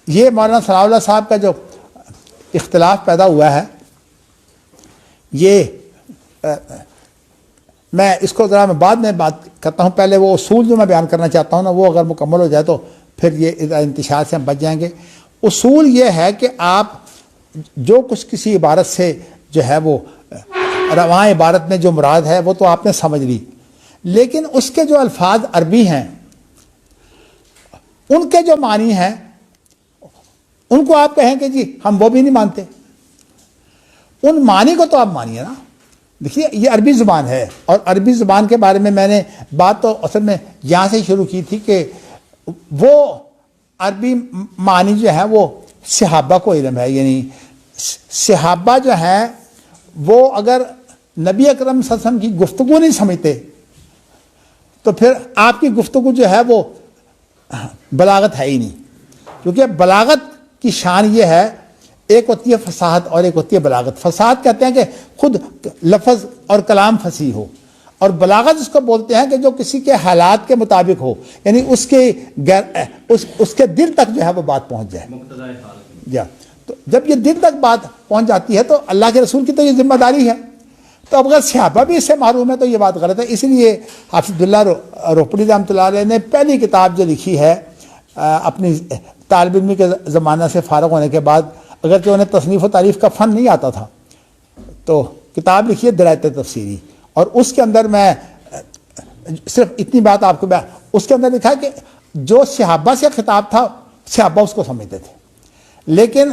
یہ مولانا ثناء اللہ صاحب کا جو اختلاف پیدا ہوا ہے، یہ میں اس کو ذرا میں بعد میں بات کرتا ہوں. پہلے وہ اصول جو میں بیان کرنا چاہتا ہوں نا، وہ اگر مکمل ہو جائے تو پھر یہ انتشار سے ہم بچ جائیں گے. اصول یہ ہے کہ آپ جو کچھ کسی عبارت سے جو ہے وہ رواں عبارت میں جو مراد ہے وہ تو آپ نے سمجھ لی، لیکن اس کے جو الفاظ عربی ہیں، ان کے جو معنی ہیں، ان کو آپ کہیں کہ جی ہم وہ بھی نہیں مانتے. ان معنی کو تو آپ مانیے نا. دیکھیے یہ عربی زبان ہے، اور عربی زبان کے بارے میں نے بات تو اصل میں یہاں سے شروع کی تھی کہ وہ عربی معنی جو ہے وہ صحابہ کو علم ہے. یعنی صحابہ جو ہیں وہ اگر نبی اکرم صلی اللہ علیہ وسلم کی گفتگو نہیں سمجھتے تو پھر آپ کی گفتگو جو ہے وہ بلاغت ہے ہی نہیں. کیونکہ بلاغت کی شان یہ ہے، ایک ہوتی ہے فصاحت اور ایک ہوتی ہے بلاغت. فصاحت کہتے ہیں کہ خود لفظ اور کلام فصیح ہو، اور بلاغت اس کو بولتے ہیں کہ جو کسی کے حالات کے مطابق ہو، یعنی اس کے دل تک جو ہے وہ بات پہنچ جائے. مقتضائے حال. جا تو جب یہ دل تک بات پہنچ جاتی ہے تو اللہ کے رسول کی تو یہ ذمہ داری ہے. تو اب اگر صحابہ بھی اس سے محروم ہے تو یہ بات غلط ہے. اس لیے حافظ عبداللہ روپڑی رحمۃ اللہ علیہ نے پہلی کتاب جو لکھی ہے اپنی طالب علمی کے زمانہ سے فارغ ہونے کے بعد، اگرچہ انہیں تصنیف و تعریف کا فن نہیں آتا تھا، تو کتاب لکھی ہے درایت تفسیری. اور اس کے اندر میں صرف اتنی بات آپ کو اس کے اندر لکھا ہے کہ جو صحابہ سے خطاب تھا صحابہ اس کو سمجھتے تھے، لیکن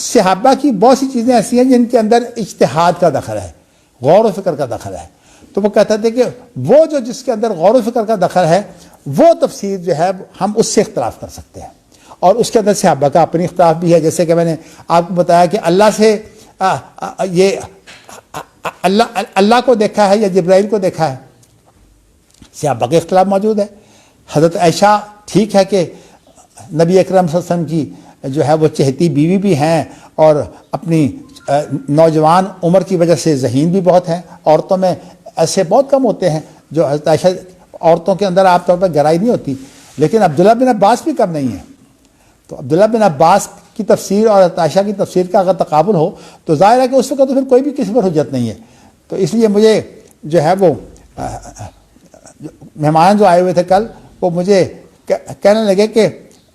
صحابہ کی بہت سی چیزیں ایسی ہیں جن کے اندر اجتہاد کا دخل ہے، غور و فکر کا دخل ہے. تو وہ کہتے تھے کہ وہ جو جس کے اندر غور و فکر کا دخل ہے وہ تفسیر جو ہے ہم اس سے اختلاف کر سکتے ہیں. اور اس کے اندر صحابہ کا اپنی اختلاف بھی ہے. جیسے کہ میں نے آپ کو بتایا کہ اللہ سے یہ اللہ کو دیکھا ہے یا جبرائیل کو دیکھا ہے، صحابہ کا اختلاف موجود ہے. حضرت عائشہ ٹھیک ہے کہ نبی اکرم صلی اللہ علیہ وسلم کی جو ہے وہ چہتی بیوی بھی ہیں، اور اپنی نوجوان عمر کی وجہ سے ذہین بھی بہت ہیں. عورتوں میں ایسے بہت کم ہوتے ہیں جو حضرت عائشہ، عورتوں کے اندر عام طور پر گہرائی نہیں ہوتی. لیکن عبداللہ بن عباس بھی کم نہیں ہے. تو عبداللہ بن عباس کی تفسیر اور حضرت عائشہ کی تفسیر کا اگر تقابل ہو تو ظاہر ہے کہ اس وقت تو پھر کوئی بھی کسی پر حجت نہیں ہے. تو اس لیے مجھے جو ہے وہ مہمان جو آئے ہوئے تھے کل، وہ مجھے کہنے لگے کہ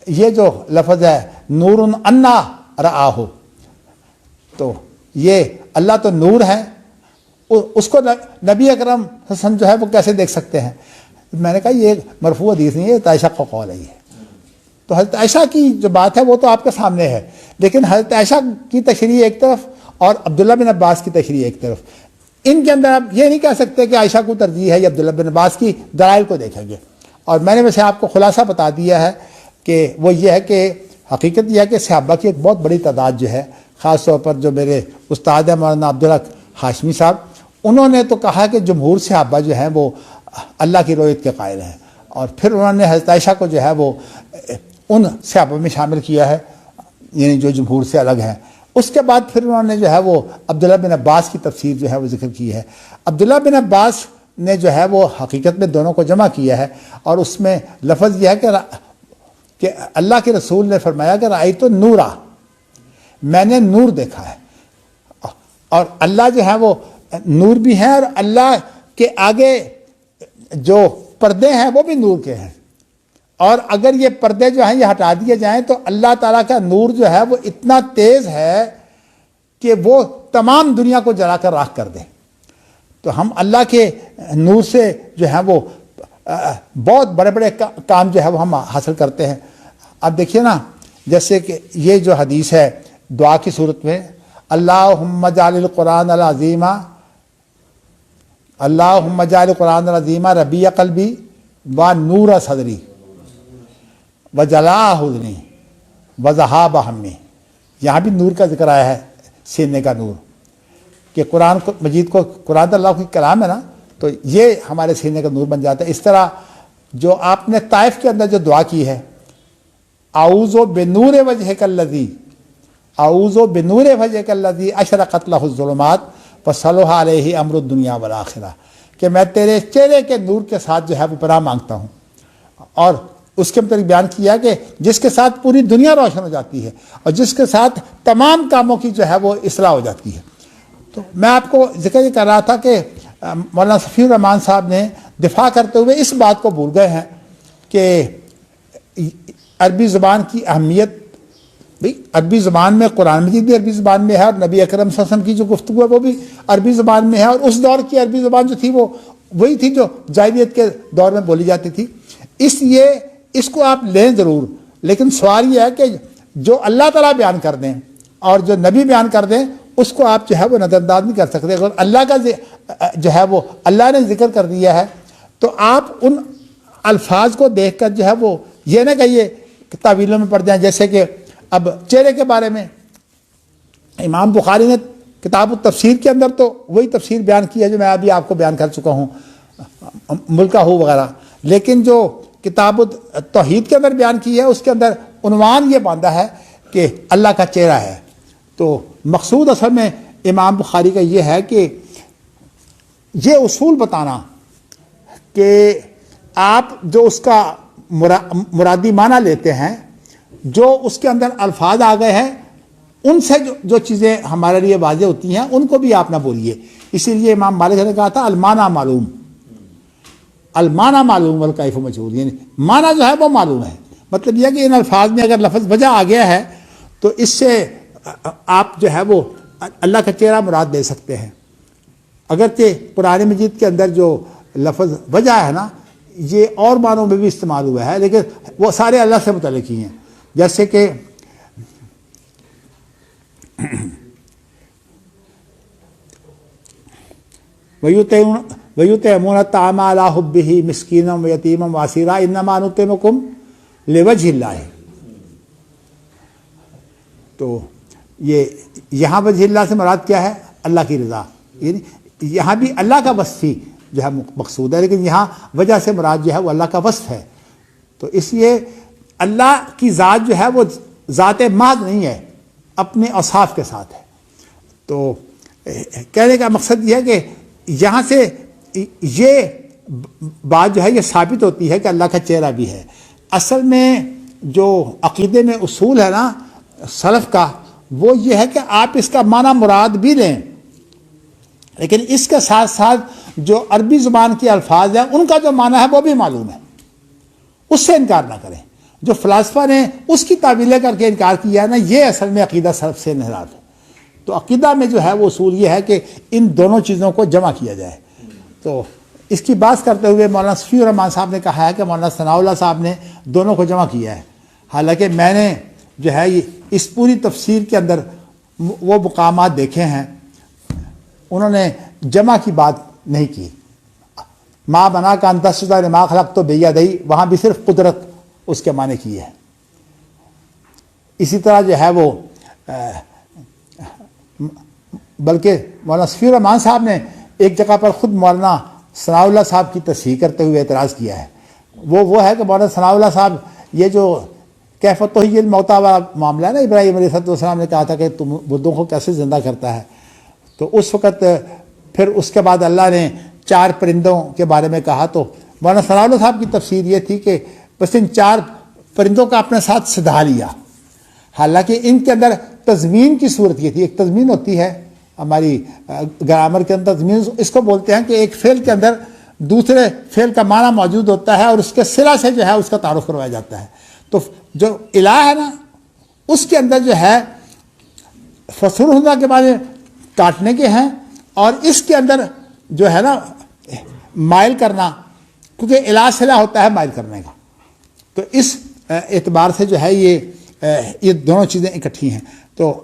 یہ جو لفظ ہے نور انا رآہ، تو یہ اللہ تو نور ہے، اس کو نبی اکرم صلی اللہ علیہ وسلم جو ہے وہ کیسے دیکھ سکتے ہیں. میں نے کہا یہ مرفوع حدیث نہیں ہے، حضرت عائشہ کا قول ہے یہ. تو حضرت عائشہ کی جو بات ہے وہ تو آپ کے سامنے ہے، لیکن حضرت عائشہ کی تشریح ایک طرف اور عبداللہ بن عباس کی تشریح ایک طرف. ان کے اندر آپ یہ نہیں کہہ سکتے کہ عائشہ کو ترجیح ہے یا عبداللہ بن عباس کی دلائل کو دیکھیں گے. اور میں نے ویسے آپ کو خلاصہ بتا دیا ہے کہ وہ یہ ہے کہ حقیقت یہ ہے کہ صحابہ کی ایک بہت بڑی تعداد جو ہے، خاص طور پر جو میرے استاد ہیں مولانا عبدالحق ہاشمی صاحب، انہوں نے تو کہا کہ جمہور صحابہ جو ہیں وہ اللہ کی رؤیت کے قائل ہیں، اور پھر انہوں نے حضرت عائشہ کو جو ہے وہ ان صحابہ میں شامل کیا ہے، یعنی جو جمہور سے الگ ہیں۔ اس کے بعد پھر انہوں نے جو ہے وہ عبداللہ بن عباس کی تفسیر جو ہے وہ ذکر کی ہے۔ عبداللہ بن عباس نے جو ہے وہ حقیقت میں دونوں کو جمع کیا ہے، اور اس میں لفظ یہ ہے کہ اللہ کے رسول نے فرمایا کہ رأیت نورا، میں نے نور دیکھا ہے، اور اللہ جو ہے وہ نور بھی ہے، اور اللہ کے آگے جو پردے ہیں وہ بھی نور کے ہیں، اور اگر یہ پردے جو ہیں یہ ہٹا دیے جائیں تو اللہ تعالیٰ کا نور جو ہے وہ اتنا تیز ہے کہ وہ تمام دنیا کو جلا کر راکھ کر دے۔ تو ہم اللہ کے نور سے جو ہے وہ بہت بڑے بڑے کام جو ہے وہ ہم حاصل کرتے ہیں۔ اب دیکھیے نا، جیسے کہ یہ جو حدیث ہے دعا کی صورت میں، اللہم اجعل القرآن العظیم، اللہم اجعل القرآن العظیم ربیع قلبی و نور صدری و جلاء حزنی و ذہاب ہمی۔ یہاں بھی نور کا ذکر آیا ہے، سینے کا نور، کہ قرآن مجید کو، قرآن تو اللہ کی کلام ہے نا، تو یہ ہمارے سینے کا نور بن جاتا ہے۔ اس طرح جو آپ نے طائف کے اندر جو دعا کی ہے، اعوذ بنور وجہک الذی، اعوذ بنور وجہک الذی اشرقت لہ الظلمات وصلح علیہ امر الدنیا والآخرہ، کہ میں تیرے چہرے کے نور کے ساتھ جو ہے وہ پناہ مانگتا ہوں۔ اور اس کے متعلق بیان کیا کہ جس کے ساتھ پوری دنیا روشن ہو جاتی ہے، اور جس کے ساتھ تمام کاموں کی جو ہے وہ اصلاح ہو جاتی ہے۔ تو میں آپ کو ذکر یہ کر رہا تھا کہ مولانا صفی الرحمان صاحب نے دفاع کرتے ہوئے اس بات کو بھول گئے ہیں کہ عربی زبان کی اہمیت، بھئی عربی زبان میں قرآن مجید بھی عربی زبان میں ہے، اور نبی اکرم صلی اللہ علیہ وسلم کی جو گفتگو ہے وہ بھی عربی زبان میں ہے، اور اس دور کی عربی زبان جو تھی وہ وہی تھی جو جاہلیت کے دور میں بولی جاتی تھی۔ اس لیے اس کو آپ لیں ضرور، لیکن سوال یہ ہے کہ جو اللہ تعالیٰ بیان کر دیں اور جو نبی بیان کر دیں اس کو آپ جو ہے وہ نظر انداز نہیں کر سکتے۔ اگر اللہ کا جو ہے وہ اللہ نے ذکر کر دیا ہے تو آپ ان الفاظ کو دیکھ کر جو ہے وہ یہ نہ کہیے کہ تعویلوں میں پڑ جائیں۔ جیسے کہ اب چہرے کے بارے میں امام بخاری نے کتاب التفسیر کے اندر تو وہی تفسیر بیان کی ہے جو میں ابھی آپ کو بیان کر چکا ہوں، ملکہ ہو وغیرہ، لیکن جو کتاب توحید کے اندر بیان کی ہے اس کے اندر عنوان یہ باندھا ہے کہ اللہ کا چہرہ ہے۔ تو مقصود اصل میں امام بخاری کا یہ ہے کہ یہ اصول بتانا کہ آپ جو اس کا مرادی معنی لیتے ہیں، جو اس کے اندر الفاظ آ گئے ہیں ان سے جو چیزیں ہمارے لیے واضح ہوتی ہیں ان کو بھی آپ نہ بولیے۔ اسی لیے امام مالک نے کہا تھا المعنی معلوم، المعنی معلوم والکیف مجہول، یعنی معنی جو ہے وہ معلوم ہے۔ مطلب یہ کہ ان الفاظ میں اگر لفظ وجہ آ گیا ہے تو اس سے آپ جو ہے وہ اللہ کا چہرہ مراد لے سکتے ہیں۔ اگرچہ قرآن مجید کے اندر جو لفظ وجہ ہے نا یہ اور معنوں میں بھی استعمال ہوا ہے، لیکن وہ سارے اللہ سے متعلق ہی ہیں۔ جیسے کہ وَيُطْعِمُونَ الطَّعَامَ عَلَىٰ حُبِّهِ مِسْكِينًا وَيَتِيمًا وَأَسِيرًا إِنَّمَا نُطْعِمُكُمْ لِوَجْهِ اللَّهِ۔ تو یہ یہاں وجہ اللہ سے مراد کیا ہے؟ اللہ کی رضا، یعنی یہاں بھی اللہ کا وصف ہی جو ہے مقصود ہے، لیکن یہاں وجہ سے مراد جو ہے وہ اللہ کا وصف ہے۔ تو اس لیے اللہ کی ذات جو ہے وہ ذات محض نہیں ہے، اپنے اوصاف کے ساتھ ہے۔ تو کہنے کا مقصد یہ ہے کہ یہاں سے یہ بات جو ہے یہ ثابت ہوتی ہے کہ اللہ کا چہرہ بھی ہے۔ اصل میں جو عقیدے میں اصول ہے نا سلف کا، وہ یہ ہے کہ آپ اس کا معنی مراد بھی لیں، لیکن اس کے ساتھ ساتھ جو عربی زبان کے الفاظ ہیں ان کا جو معنی ہے وہ بھی معلوم ہے، اس سے انکار نہ کریں۔ جو فلاسفہ نے اس کی تعویلیں کر کے انکار کیا ہے نا، یہ اصل میں عقیدہ سلف سے انحراف ہے۔ تو عقیدہ میں جو ہے وہ اصول یہ ہے کہ ان دونوں چیزوں کو جمع کیا جائے۔ تو اس کی بات کرتے ہوئے مولانا صفی الرحمان صاحب نے کہا ہے کہ مولانا ثناء اللہ صاحب نے دونوں کو جمع کیا ہے، حالانکہ میں نے جو ہے اس پوری تفسیر کے اندر وہ مقامات دیکھے ہیں، انہوں نے جمع کی بات نہیں کی۔ ما بنا کا انتشدہ ما خلق تو بیدہی، وہاں بھی صرف قدرت اس کے معنی کی ہے۔ اسی طرح جو ہے وہ بلکہ مولانا صفی الرحمان صاحب نے ایک جگہ پر خود مولانا ثناء اللہ صاحب کی تصحیح کرتے ہوئے اعتراض کیا ہے، وہ ہے کہ مولانا ثناء اللہ صاحب یہ جو کیف تحیی الموتیٰ والا معاملہ ہے نا، ابراہیم علیہ السلام نے کہا تھا کہ تم مردوں کو کیسے زندہ کرتا ہے، تو اس وقت پھر اس کے بعد اللہ نے 4 پرندوں کے بارے میں کہا، تو مولانا ثناء اللہ صاحب کی تفسیر یہ تھی کہ بس ان 4 پرندوں کا اپنے ساتھ سدھا لیا، حالانکہ ان کے اندر تضمین کی صورت یہ تھی. ایک تضمین ہوتی ہے ہماری گرامر کے اندر، تضمین اس کو بولتے ہیں کہ ایک فعل کے اندر دوسرے فعل کا معنی موجود ہوتا ہے اور اس کے صلہ سے جو ہے اس کا تعارف کروایا جاتا ہے. تو جو الہ ہے نا اس کے اندر جو ہے فسرہ کے معنی کاٹنے کے ہیں، اور اس کے اندر جو ہے نا مائل کرنا، کیونکہ الہ صلہ ہوتا ہے مائل کرنے کا. تو اس اعتبار سے جو ہے یہ دونوں چیزیں اکٹھی ہیں. تو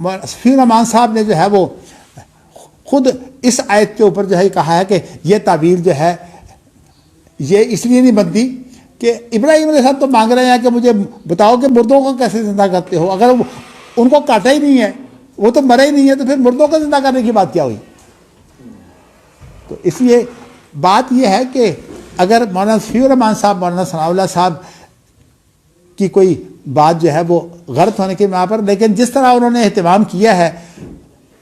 صفی الرحمان صاحب نے جو ہے وہ خود اس آیت کے اوپر جو ہے کہا ہے کہ یہ تعبیر جو ہے یہ اس لیے نہیں بنتی کہ ابراہیم علیہ السلام تو مانگ رہے ہیں کہ مجھے بتاؤ کہ مردوں کو کیسے زندہ کرتے ہو، اگر ان کو کاٹا ہی نہیں ہے، وہ تو مرے ہی نہیں ہے، تو پھر مردوں کو زندہ کرنے کی بات کیا ہوئی. تو اس لیے بات یہ ہے کہ اگر مولانا صفی الرحمان صاحب، مولانا ثناء اللہ صاحب کی کوئی بات جو ہے وہ غلط ہونے کے بنا پر، لیکن جس طرح انہوں نے اہتمام کیا ہے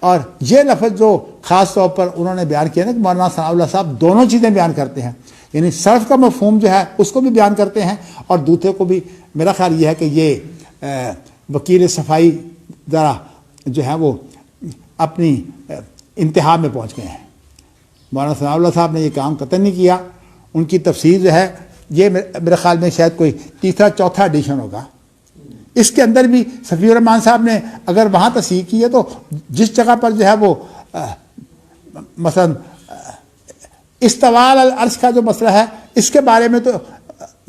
اور یہ لفظ جو خاص طور پر انہوں نے بیان کیا نا کہ مولانا ثناء اللہ صاحب دونوں چیزیں بیان کرتے ہیں، یعنی صرف کا مفہوم جو ہے اس کو بھی بیان کرتے ہیں اور دوسرے کو بھی. میرا خیال یہ ہے کہ یہ وکیل صفائی ذرا جو ہے وہ اپنی انتہا میں پہنچ گئے ہیں. مولانا ثناء اللہ صاحب نے یہ کام قطعی نہیں کیا. ان کی تفسیر جو ہے یہ میرے خیال میں شاید کوئی 3 4 ایڈیشن ہوگا. اس کے اندر بھی صفی الرحمان صاحب نے اگر وہاں تصحیح کی ہے تو جس جگہ پر جو ہے وہ مثلا استواء علی العرش کا جو مسئلہ ہے اس کے بارے میں تو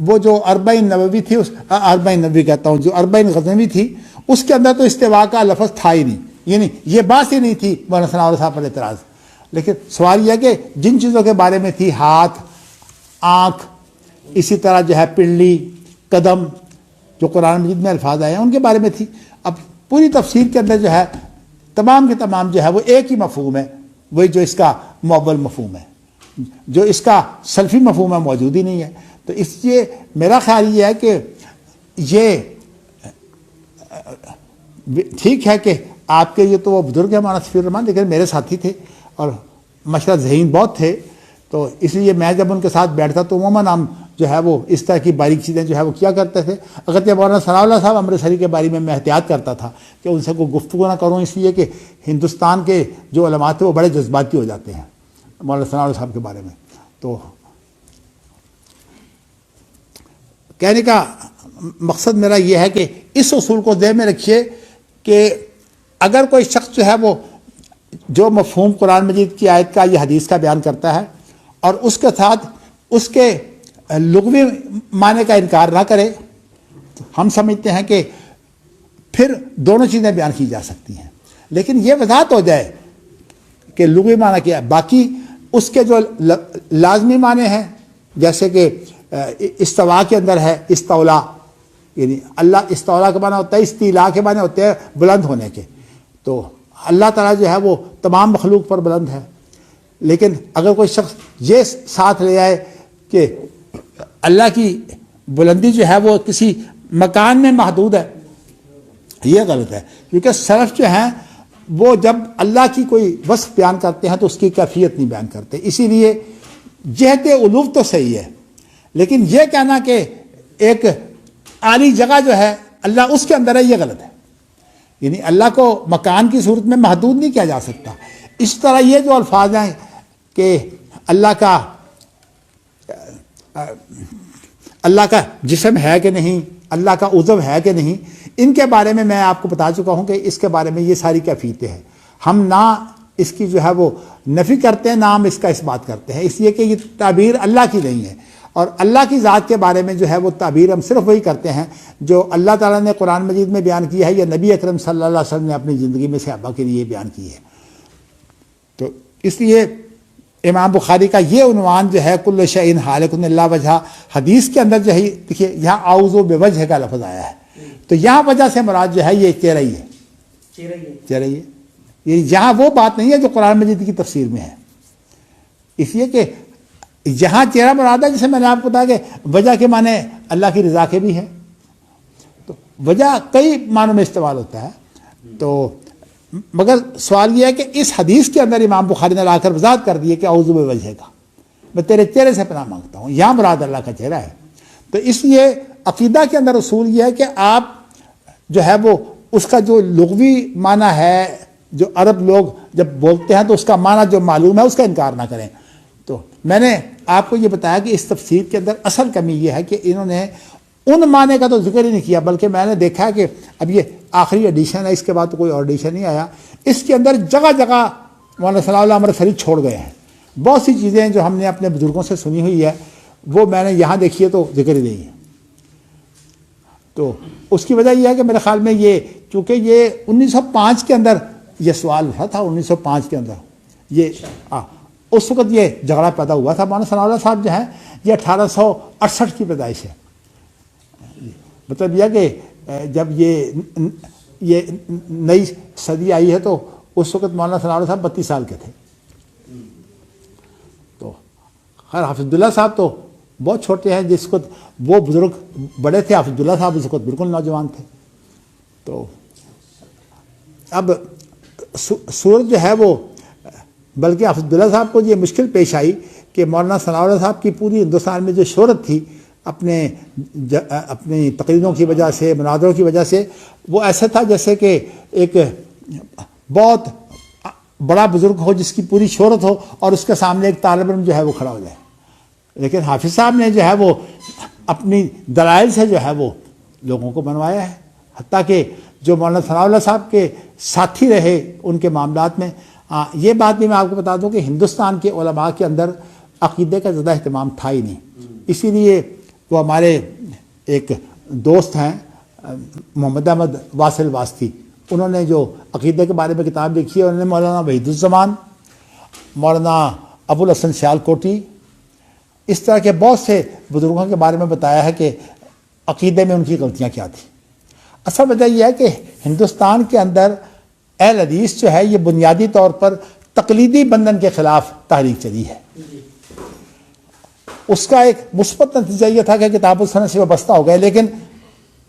وہ جو اربعین نبوی تھی، اربعین نبوی کہتا ہوں، جو اربعین غزنوی تھی اس کے اندر تو استواء کا لفظ تھا ہی نہیں، یعنی یہ بات ہی نہیں تھی مولانا ثناء اللہ صاحب پر اعتراض. لیکن سوال یہ ہے کہ جن چیزوں کے بارے میں تھی، ہاتھ، آنکھ، اسی طرح جو ہے پنڈلی، قدم، جو قرآن مجید میں الفاظ آئے ہیں ان کے بارے میں تھی. اب پوری تفسیر کے اندر جو ہے تمام کے تمام جو ہے وہ ایک ہی مفہوم ہے، وہی جو اس کا مؤول مفہوم ہے، جو اس کا سلفی مفہوم ہے موجود ہی نہیں ہے. تو اس لیے میرا خیال یہ ہے کہ یہ ٹھیک ہے کہ آپ کے یہ تو وہ بزرگ ہیں مولانا صفی الرحمان، لیکن میرے ساتھی تھے اور مشرف ذہین بہت تھے. تو اس لیے میں جب ان کے ساتھ بیٹھتا تو عموماً ہم جو ہے وہ اس طرح کی باریک چیزیں جو ہے وہ کیا کرتے تھے. اگرچہ مولانا ثناء اللہ صاحب امرتسری کے بارے میں احتیاط کرتا تھا کہ ان سے کوئی گفتگو نہ کروں، اس لیے کہ ہندوستان کے جو علماء تھے وہ بڑے جذباتی ہو جاتے ہیں مولانا ثناء اللہ صاحب کے بارے میں. تو کہنے کا مقصد میرا یہ ہے کہ اس اصول کو ذہن میں رکھیے کہ اگر کوئی شخص جو ہے وہ جو مفہوم قرآن مجید کی آیت کا یا حدیث کا بیان کرتا ہے اور اس کے ساتھ اس کے لغوی معنی کا انکار نہ کرے، ہم سمجھتے ہیں کہ پھر دونوں چیزیں بیان کی جا سکتی ہیں. لیکن یہ وضاحت ہو جائے کہ لغوی معنی کیا ہے، باقی اس کے جو لازمی معنی ہیں جیسے کہ استوا کے اندر ہے استولا، یعنی اللہ استولا کے معنی ہوتا ہے، استیلا کے معنی ہوتے ہیں بلند ہونے کے. تو اللہ تعالیٰ جو ہے وہ تمام مخلوق پر بلند ہے. لیکن اگر کوئی شخص یہ ساتھ لے آئے کہ اللہ کی بلندی جو ہے وہ کسی مکان میں محدود ہے، یہ غلط ہے. کیونکہ سلف جو ہیں وہ جب اللہ کی کوئی وصف بیان کرتے ہیں تو اس کی کیفیت نہیں بیان کرتے. اسی لیے جہت علو تو صحیح ہے، لیکن یہ کہنا کہ ایک عالی جگہ جو ہے اللہ اس کے اندر ہے، یہ غلط ہے. یعنی اللہ کو مکان کی صورت میں محدود نہیں کیا جا سکتا. اس طرح یہ جو الفاظ ہیں کہ اللہ کا جسم ہے کہ نہیں، اللہ کا عضو ہے کہ نہیں، ان کے بارے میں آپ کو بتا چکا ہوں کہ اس کے بارے میں یہ ساری کیفیتیں ہیں. ہم نہ اس کی جو ہے وہ نفی کرتے ہیں نہ ہم اس کا اس بات کرتے ہیں، اس لیے کہ یہ تعبیر اللہ کی نہیں ہے. اور اللہ کی ذات کے بارے میں جو ہے وہ تعبیر ہم صرف وہی کرتے ہیں جو اللہ تعالیٰ نے قرآن مجید میں بیان کیا ہے یا نبی اکرم صلی اللہ علیہ وسلم نے اپنی زندگی میں صحابہ کے لیے بیان کی ہے. تو اس لیے امام بخاری کا یہ عنوان جو ہے کل شیء ہالک الا وجہ، حدیث کے اندر جو ہے دیکھیے یہاں اعوذ بوجہ کا لفظ آیا ہے، تو یہاں وجہ سے مراد جو ہے یہ چہرہ ہی ہے. یہ یہاں وہ بات نہیں ہے جو قرآن مجید کی تفسیر میں ہے. اس لیے کہ یہاں چہرہ مراد ہے، جسے میں نے آپ کو بتایا کہ وجہ کے معنی اللہ کی رضا کے بھی ہے، تو وجہ کئی معنوں میں استعمال ہوتا ہے. تو مگر سوال یہ ہے کہ اس حدیث کے اندر امام بخاری نے لا کر وضاحت کر دی ہے کہ اعوذ بوجہ کا، میں تیرے چہرے سے پناہ مانگتا ہوں، یہاں مراد اللہ کا چہرہ ہے. تو اس لیے عقیدہ کے اندر اصول یہ ہے کہ آپ جو ہے وہ اس کا جو لغوی معنی ہے، جو عرب لوگ جب بولتے ہیں تو اس کا معنی جو معلوم ہے اس کا انکار نہ کریں. تو میں نے آپ کو یہ بتایا کہ اس تفسیر کے اندر اصل کمی یہ ہے کہ انہوں نے ان معنی کا تو ذکر ہی نہیں کیا، بلکہ میں نے دیکھا ہے کہ اب یہ آخری ایڈیشن ہے، اس کے بعد تو کوئی اور ایڈیشن نہیں آیا. اس کے اندر جگہ جگہ مولانا ثناء اللہ امرتسری چھوڑ گئے ہیں. بہت سی چیزیں جو ہم نے اپنے بزرگوں سے سنی ہوئی ہے وہ میں نے یہاں دیکھی ہے تو ذکر ہی نہیں ہے. تو اس کی وجہ یہ ہے کہ میرے خیال میں یہ چونکہ یہ 1905 کے اندر یہ سوال اٹھا تھا، 1905 کے اندر یہ اس وقت یہ جھگڑا پیدا ہوا تھا. مولانا ثناء اللہ صاحب جو ہیں یہ 1868 کی پیدائش ہے. مطلب یہ کہ جب یہ نئی صدی آئی ہے تو اس وقت مولانا ثناء اللہ صاحب 32 سال کے تھے. تو خیر حافظ عبداللہ صاحب تو بہت چھوٹے ہیں، جس وقت وہ بزرگ بڑے تھے، حافظ عبداللہ صاحب اس وقت بالکل نوجوان تھے. تو اب صورت جو ہے وہ بلکہ حافظ عبداللہ صاحب کو یہ مشکل پیش آئی کہ مولانا ثناء اللہ صاحب کی پوری ہندوستان میں جو شہرت تھی اپنی تقریروں کی وجہ سے، مناظروں کی وجہ سے، وہ ایسا تھا جیسے کہ ایک بہت بڑا بزرگ ہو جس کی پوری شہرت ہو اور اس کے سامنے ایک طالب علم جو ہے وہ کھڑا ہو جائے. لیکن حافظ صاحب نے جو ہے وہ اپنی دلائل سے جو ہے وہ لوگوں کو منوایا ہے، حتیٰ کہ جو مولانا ثناء اللہ صاحب کے ساتھی رہے ان کے معاملات میں. یہ بات بھی میں آپ کو بتا دوں کہ ہندوستان کے علماء کے اندر عقیدے کا زیادہ اہتمام تھا ہی نہیں. اسی لیے وہ ہمارے ایک دوست ہیں محمد احمد واصل واسطی، انہوں نے جو عقیدے کے بارے میں کتاب لکھی ہے، انہوں نے مولانا وحید الزمان، مولانا ابو الحسن سیالکوٹی، اس طرح کے بہت سے بزرگوں کے بارے میں بتایا ہے کہ عقیدے میں ان کی غلطیاں کیا تھیں. اصل وجہ یہ ہے کہ ہندوستان کے اندر اہل حدیث جو ہے یہ بنیادی طور پر تقلیدی بندھن کے خلاف تحریک چلی ہے. اس کا ایک مثبت نتیجہ یہ تھا کہ کتاب و سنت سے وابستہ ہو گئے، لیکن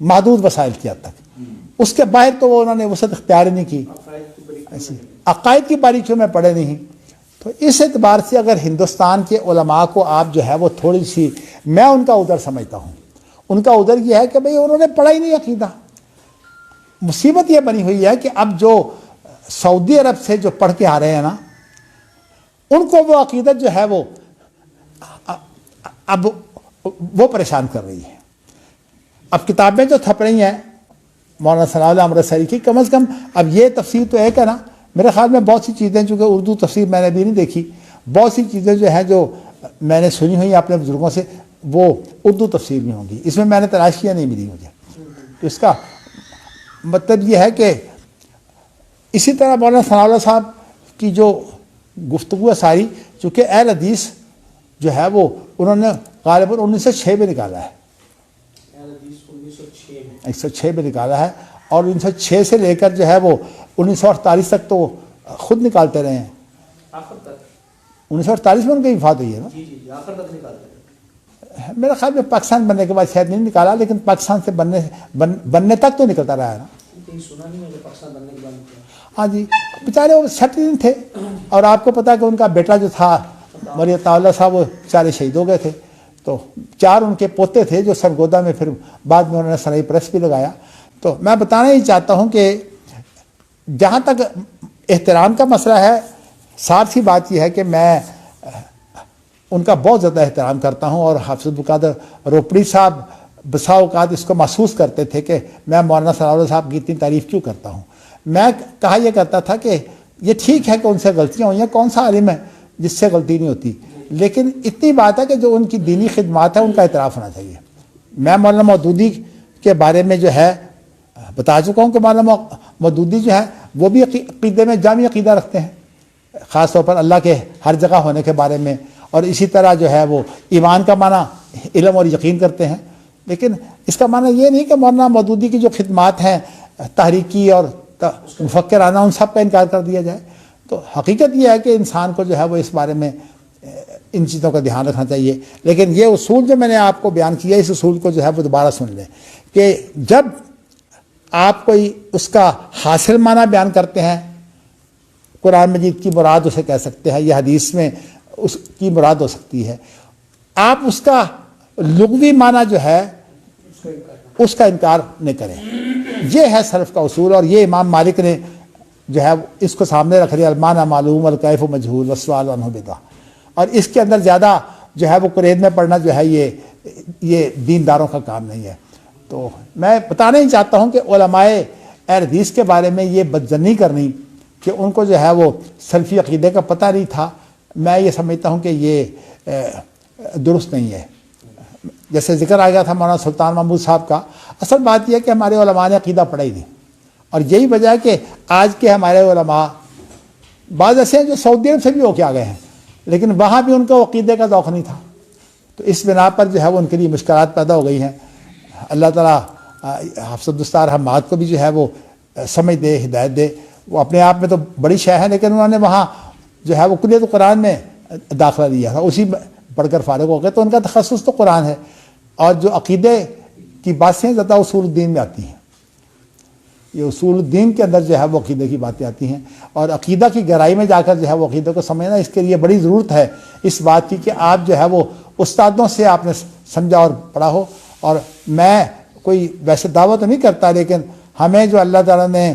محدود وسائل کی حد تک. اس کے باہر تو انہوں نے وسعت اختیار ہی نہیں کی، عقائد کی باریکیوں میں پڑے نہیں. تو اس اعتبار سے اگر ہندوستان کے علماء کو آپ جو ہے وہ تھوڑی سی، میں ان کا عذر سمجھتا ہوں. ان کا عذر یہ ہے کہ بھئی انہوں نے پڑھا ہی نہیں عقیدہ. مصیبت یہ بنی ہوئی ہے کہ اب جو سعودی عرب سے جو پڑھ کے آ رہے ہیں نا، ان کو وہ عقیدت جو ہے وہ اب وہ پریشان کر رہی ہے. اب کتابیں جو تھپ رہی ہیں مولانا ثناء اللہ امرتسری کی، کم از کم اب یہ تفسیر تو ایک ہے نا. میرے خیال میں بہت سی چیزیں، چونکہ اردو تفسیر میں نے ابھی نہیں دیکھی، بہت سی چیزیں جو ہیں جو میں نے سنی ہوئی اپنے بزرگوں سے وہ اردو تفسیر میں ہوں گی. اس میں نے تلاشیاں نہیں ملی مجھے. تو اس کا مطلب یہ ہے کہ اسی طرح مولانا ثناء اللہ صاحب کی جو گفتگو ہے ساری، چونکہ اہل حدیث جو ہے وہ انہوں نے غالباً 1906 میں نکالا ہے، 1906 میں نکالا ہے، اور 1906 سے لے کر جو ہے وہ 1948 تک تو خود نکالتے رہے ہیں. 1948 میں ان کی وفات ہوئی ہے نا. میرا خیال میں پاکستان بننے کے بعد شاید نہیں نکالا، لیکن پاکستان سے بننے تک تو نکلتا رہا ہے نا. ہاں جی، بیچارے وہ سٹل تھے، اور آپ کو پتا کہ ان کا بیٹا جو تھا مولانا عطا اللہ صاحب، وہ بیچارے شہید ہو گئے تھے. تو 4 ان کے پوتے تھے جو سرگودا میں پھر بعد میں انہوں نے سرائی پریس بھی لگایا. تو میں بتانا ہی چاہتا ہوں کہ جہاں تک احترام کا مسئلہ ہے، صاف سی بات یہ ہے کہ میں ان کا بہت زیادہ احترام کرتا ہوں. اور حافظ عبدالقادر روپڑی صاحب بسا اوقات اس کو محسوس کرتے تھے کہ میں مولانا ثناء اللہ صاحب کی اتنی تعریف کیوں کرتا ہوں. میں کہا یہ کرتا تھا کہ یہ ٹھیک ہے کہ ان سے غلطیاں ہوئی ہیں، کون سا عالم ہے جس سے غلطی نہیں ہوتی، لیکن اتنی بات ہے کہ جو ان کی دینی خدمات ہیں ان کا اعتراف ہونا چاہیے. میں مولانا مودودی کے بارے میں جو ہے بتا چکا ہوں کہ مولانا مودودی جو ہے وہ بھی عقیدے میں جامع عقیدہ رکھتے ہیں، خاص طور پر اللہ کے ہر جگہ ہونے کے بارے میں، اور اسی طرح جو ہے وہ ایمان کا معنی علم اور یقین کرتے ہیں. لیکن اس کا معنی یہ نہیں کہ مولانا مودودی کی جو خدمات ہیں تحریکی اور مفکرانہ، ان سب کا انکار کر دیا جائے. تو حقیقت یہ ہے کہ انسان کو جو ہے وہ اس بارے میں ان چیزوں کا دھیان رکھنا چاہیے. لیکن یہ اصول جو میں نے آپ کو بیان کیا، اس اصول کو جو ہے وہ دوبارہ سن لیں کہ جب آپ کوئی اس کا حاصل معنی بیان کرتے ہیں، قرآن مجید کی مراد اسے کہہ سکتے ہیں یا حدیث میں اس کی مراد ہو سکتی ہے، آپ اس کا لغوی معنی جو ہے اس کا انکار نہیں کریں. یہ ہے سلف کا اصول، اور یہ امام مالک نے جو ہے اس کو سامنے رکھ دیا، المعنی معلوم والکیف مجہول والسؤال عنہ بدعہ. اور اس کے اندر زیادہ جو ہے وہ قرید میں پڑھنا جو ہے یہ دینداروں کا کام نہیں ہے. تو میں بتانا ہی چاہتا ہوں کہ علماء اہل حدیث کے بارے میں یہ بدظنی کرنی کہ ان کو جو ہے وہ سلفی عقیدے کا پتہ نہیں تھا، میں یہ سمجھتا ہوں کہ یہ درست نہیں ہے. جیسے ذکر آ گیا تھا مولانا سلطان محمود صاحب کا، اصل بات یہ ہے کہ ہمارے علماء نے عقیدہ پڑھا ہی نہیں، اور یہی وجہ ہے کہ آج کے ہمارے علماء بعض ایسے ہیں جو سعودی عرب سے بھی ہو کے آ گئے ہیں، لیکن وہاں بھی ان کو عقیدے کا ذوق نہیں تھا. تو اس بنا پر جو ہے وہ ان کے لیے مشکلات پیدا ہو گئی ہیں. اللہ تعالیٰ حافظ عبدالستار حماد کو بھی جو ہے وہ سمجھ دے، ہدایت دے. وہ اپنے آپ میں تو بڑی شے ہے، لیکن انہوں نے وہاں جو ہے وہ کلیت قرآن میں داخلہ لیا تھا، اسی پڑھ کر فارغ ہو گئے. تو ان کا تخصص تو قرآن ہے، اور جو عقیدے کی باتیں زیادہ اصول الدین میں آتی ہیں. یہ اصول الدین کے اندر جو ہے وہ عقیدے کی باتیں آتی ہیں، اور عقیدہ کی گہرائی میں جا کر جو ہے وہ عقیدے کو سمجھنا، اس کے لیے بڑی ضرورت ہے اس بات کی کہ آپ جو ہے وہ استادوں سے آپ نے سمجھا اور پڑھا ہو. اور میں کوئی ویسے دعوت نہیں کرتا، لیکن ہمیں جو اللہ تعالیٰ نے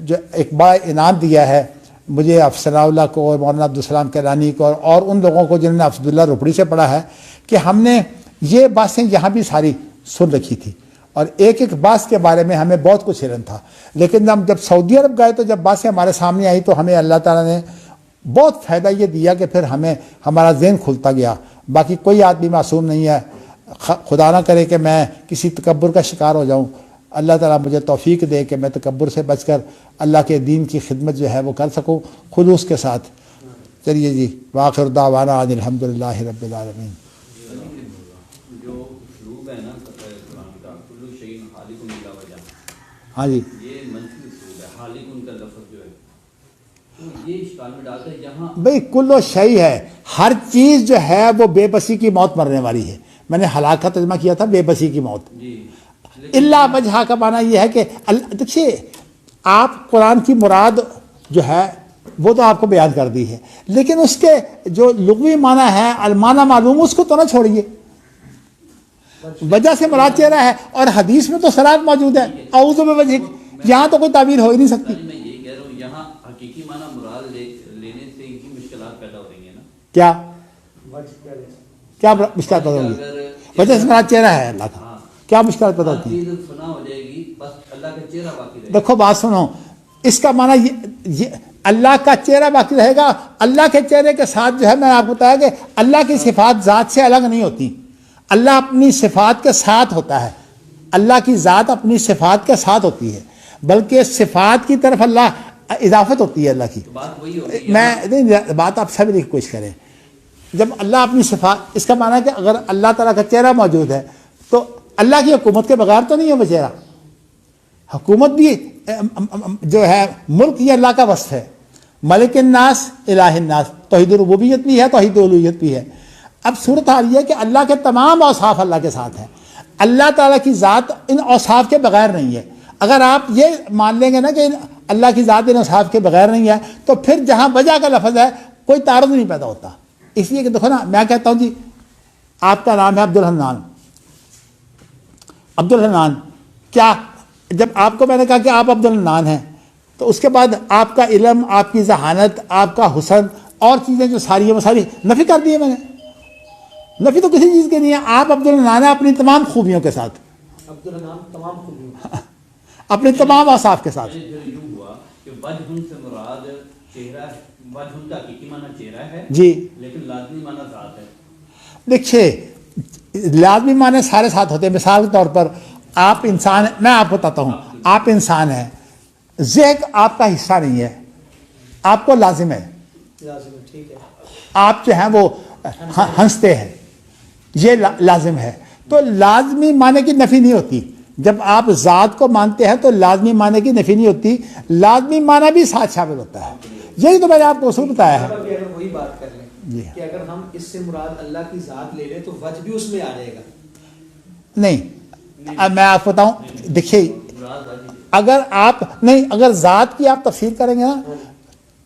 جو ایک بڑا انعام دیا ہے، مجھے افسر اللہ کو اور مولانا عبدالسلام کیلانی کو اور ان لوگوں کو جنہوں نے افضل اللہ رپڑی سے پڑھا ہے، کہ ہم نے یہ باتیں یہاں بھی ساری سن رکھی تھی، اور ایک ایک بات کے بارے میں ہمیں بہت کچھ علم تھا. لیکن جب سعودی عرب گئے تو جب باتیں ہمارے سامنے آئی تو ہمیں اللہ تعالیٰ نے بہت فائدہ یہ دیا کہ پھر ہمارا ذہن کھلتا گیا. باقی کوئی آدمی معصوم نہیں ہے، خدا نہ کرے کہ میں کسی تکبر کا شکار ہو جاؤں. اللہ تعالیٰ مجھے توفیق دے کہ میں تکبر سے بچ کر اللہ کے دین کی خدمت جو ہے وہ کر سکوں خلوص کے ساتھ. چلیے جی، وآخر دعوانا ان الحمد للہ رب العالمین. جو اسلوب ہے نا قرآن کا، کلو شیء خالق بلا وجہ، ہاں جی، یہ منفی اسلوب ہے. خالق ان کا لفظ جو ہے تو یہ اشکال میں ڈالتا ہے. یہاں بھئی کلو شیء ہے، ہر چیز جو ہے وہ بے بسی کی موت مرنے والی ہے. میں نے ہلاک کا ترجمہ کیا تھا بے بسی کی موت. جی، اللہ وجہ کا معنی یہ ہے کہ دیکھیے آپ قرآن کی مراد جو ہے وہ تو آپ کو بیان کر دی ہے، لیکن اس کے جو لغوی معنی ہے المعنی معلوم، اس کو تو نہ چھوڑیے. وجہ سے مراد چہرہ ہے، اور حدیث میں تو صراحت موجود ہے اعوذ بوجہ، یہاں تو کوئی تعبیر ہو ہی نہیں سکتی. میں یہی کہہ رہا ہوں، یہاں حقیقی معنی مراد لینے سے ہی مشکلات پیدا ہو رہی ہیں نا. کیا مشکلات پیدا ہوگی؟ وجہ سے مراد چہرہ ہے اللہ کا، کیا مشکلات پیدا ہوتی ہے؟ فنا ہو جائے گی، بس اللہ کا چہرہ باقی رہے گا. دیکھو بات سنو، اس کا معنی یہ اللہ کا چہرہ باقی رہے گا. اللہ کے چہرے کے ساتھ جو ہے میں آپ کو بتایا کہ اللہ کی صفات ذات سے الگ نہیں ہوتی. اللہ اپنی صفات کے ساتھ ہوتا ہے، اللہ کی ذات اپنی صفات کے ساتھ ہوتی ہے، بلکہ صفات کی طرف اللہ اضافت ہوتی ہے اللہ کی. بات وہی ہو رہی ہے. میں بات آپ سمجھنے کی کوشش کریں. جب اللہ اپنی صفات، اس کا معنی ہے کہ اگر اللہ تعالیٰ کا چہرہ موجود ہے تو اللہ کی حکومت کے بغیر تو نہیں ہے وہ چہرہ. حکومت بھی جو ہے ملک یہ اللہ کا وصف ہے. ملک الناس الہ الناس، توحید ربوبیت بھی ہے، توحید الوہیت بھی ہے. اب صورت حال یہ ہے کہ اللہ کے تمام اوصاف اللہ کے ساتھ ہیں. اللہ تعالیٰ کی ذات ان اوصاف کے بغیر نہیں ہے. اگر آپ یہ مان لیں گے نا کہ اللہ کی ذات ان اوصاف کے بغیر نہیں ہے، تو پھر جہاں وجہ کا لفظ ہے کوئی تعارض نہیں پیدا ہوتا. اس لیے کہ دیکھو نا، میں کہتا ہوں جی آپ کا نام ہے عبدالحنان. عبدالحنان، کیا جب آپ کو میں نے کہا کہ آپ عبدالحنان ہیں تو اس کے بعد آپ کا علم، آپ کی ذہانت، آپ کا حسن اور چیزیں جو ساری ہیں وہ ساری نفی کر دی ہے میں نے. نفی تو کسی چیز کے نہیں ہے. آپ عبدالحنان ہیں اپنی تمام خوبیوں کے ساتھ، عبدالحنان تمام خوبیوں اپنے تمام اوصاف کے ساتھ. پھر یوں ہوا کہ وجہ سے مراد چہرہ، وجہ کا حقیقی معنی چہرہ ہے جی، لیکن لازمی معنی ذات ہے. دیکھیے لازمی معنی سارے ساتھ ہوتے ہیں. مثال کے طور پر آپ انسان، میں آپ کو بتاتا ہوں، آپ انسان ہیں، ذہن آپ کا حصہ نہیں ہے، آپ کو لازم ہے. لازم ہے، ٹھیک ہے. آپ جو ہیں وہ ہنستے ہیں، یہ لازم ہے. تو لازمی معنی کی نفی نہیں ہوتی. جب آپ ذات کو مانتے ہیں تو لازمی معنی کی نفی نہیں ہوتی، لازمی معنی بھی ساتھ شامل ہوتا ہے. یہی تو میں نے آپ کو اصول بتایا ہے. وہی بات کر لیں. جی کہ اگر ہم اس سے مراد اللہ کی ذات لے لیں تو وجہ بھی اس میں آ جائے گا. نہیں، اب میں آپ کو بتاؤں، دیکھیے مراد واجب ہے. اگر آپ نہیں، اگر ذات کی آپ تفسیر کریں گے نا،